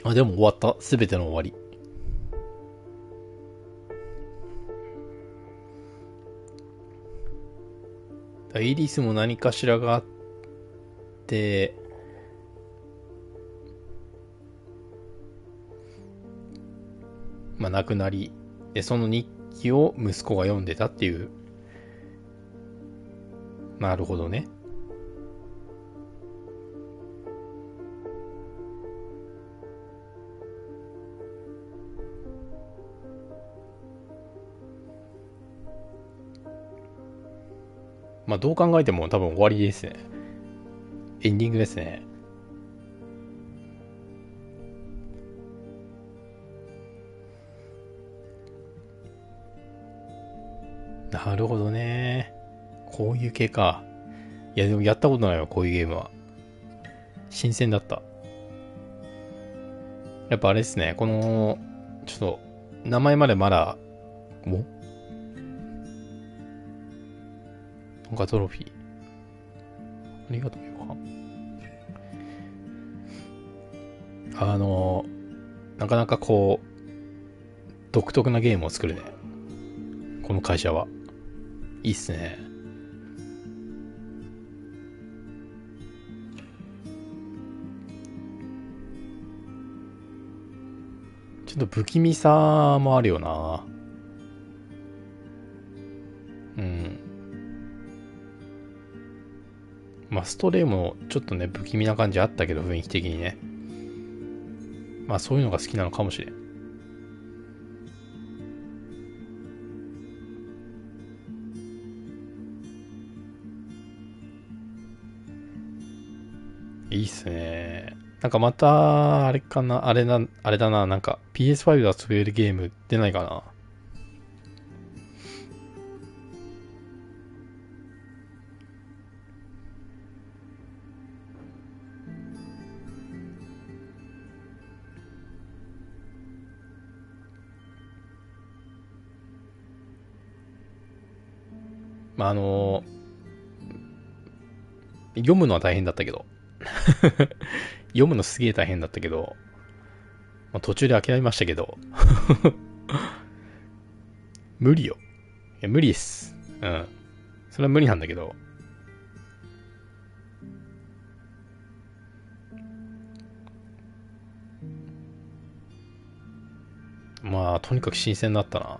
あ、でも終わった。すべての終わり。イリスも何かしらがあって、まあ亡くなり、で、その日記を息子が読んでたっていう。なるほどね。まあどう考えても多分終わりですね。エンディングですね。なるほどね。こういう系か。いやでもやったことないわ、こういうゲームは。新鮮だった。やっぱあれですね、この、ちょっと、名前までまだ、なんかトロフィー。ありがとうよ。なかなかこう、独特なゲームを作るね。この会社は。いいっすね。ちょっと不気味さもあるよな。うん。まあ、ストレイもちょっとね、不気味な感じあったけど、雰囲気的にね。まあ、そういうのが好きなのかもしれん。いいっすね。なんかまた、あれかな、あれだな、なんか PS5 で遊べるゲーム出ないかな。まあ、読むのは大変だったけど。読むのすげえ大変だったけど、まあ、途中で諦めましたけど。無理よ。いや、無理です。うん。それは無理なんだけど。まあ、とにかく新鮮だったな。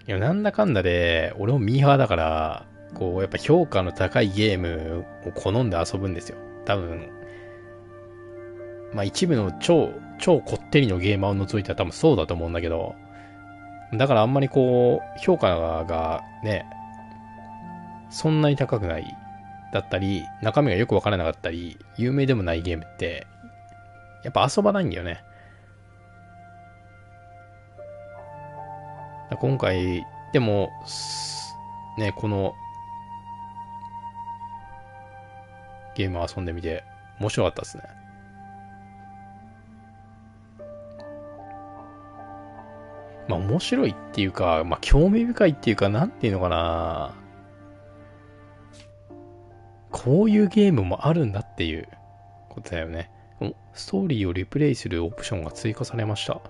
いや、なんだかんだで、俺もミーハーだから、こう、やっぱ評価の高いゲームを好んで遊ぶんですよ。多分、まあ一部の超こってりのゲーマーを除いては多分そうだと思うんだけど、だからあんまりこう、評価がね、そんなに高くないだったり、中身がよくわからなかったり、有名でもないゲームって、やっぱ遊ばないんだよね。今回、でも、ね、この、ゲームを遊んでみて、面白かったですね。まあ面白いっていうか、まあ興味深いっていうか、なんていうのかな。こういうゲームもあるんだっていうことだよね。ストーリーをリプレイするオプションが追加されました。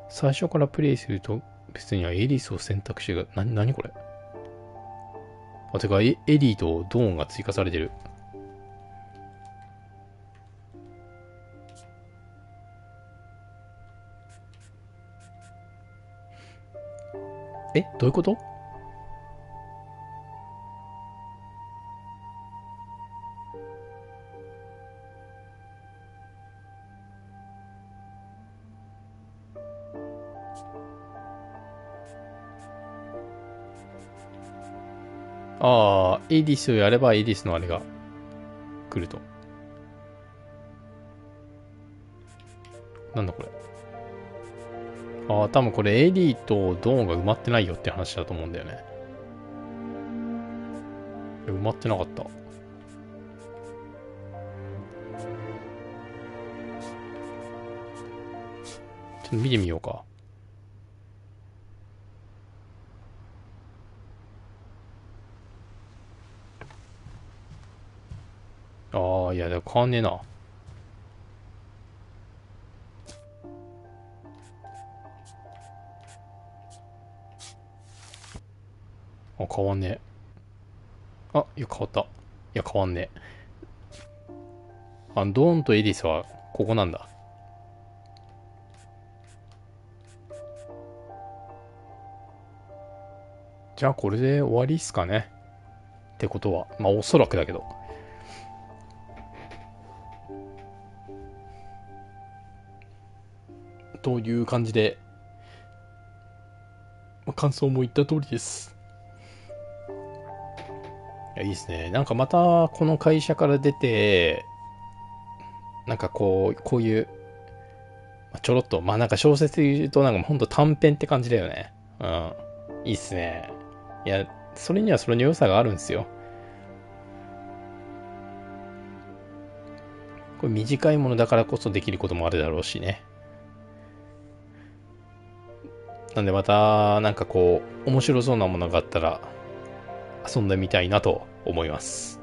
最初からプレイすると別にはエリスを選択肢が、何これ。あ、てかエリーとドーンが追加されてる。どういうこと？ああ、エディスをやればエディスのあれが来ると。なんだこれ。ああ、多分これエディとドーンが埋まってないよって話だと思うんだよね。埋まってなかった。ちょっと見てみようか。ああ、いや、でも変わんねえな。あ、変わんねえ。あ、いや、変わった。いや、変わんねえ。ドーンとエディスは、ここなんだ。じゃあ、これで終わりっすかね。ってことは。まあ、おそらくだけど。という感じで、感想も言った通りです。いや、いいですね。なんかまた、この会社から出て、なんかこういう、ちょろっと、まあなんか小説で言うと、なんかほんと短編って感じだよね。うん。いいっすね。いや、それにはそれの良さがあるんですよ。これ短いものだからこそできることもあるだろうしね。なんでまた、なんかこう、面白そうなものがあったら、遊んでみたいなと思います。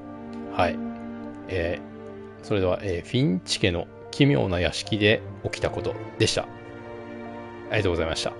はい。それでは、フィンチ家の奇妙な屋敷で起きたことでした。ありがとうございました。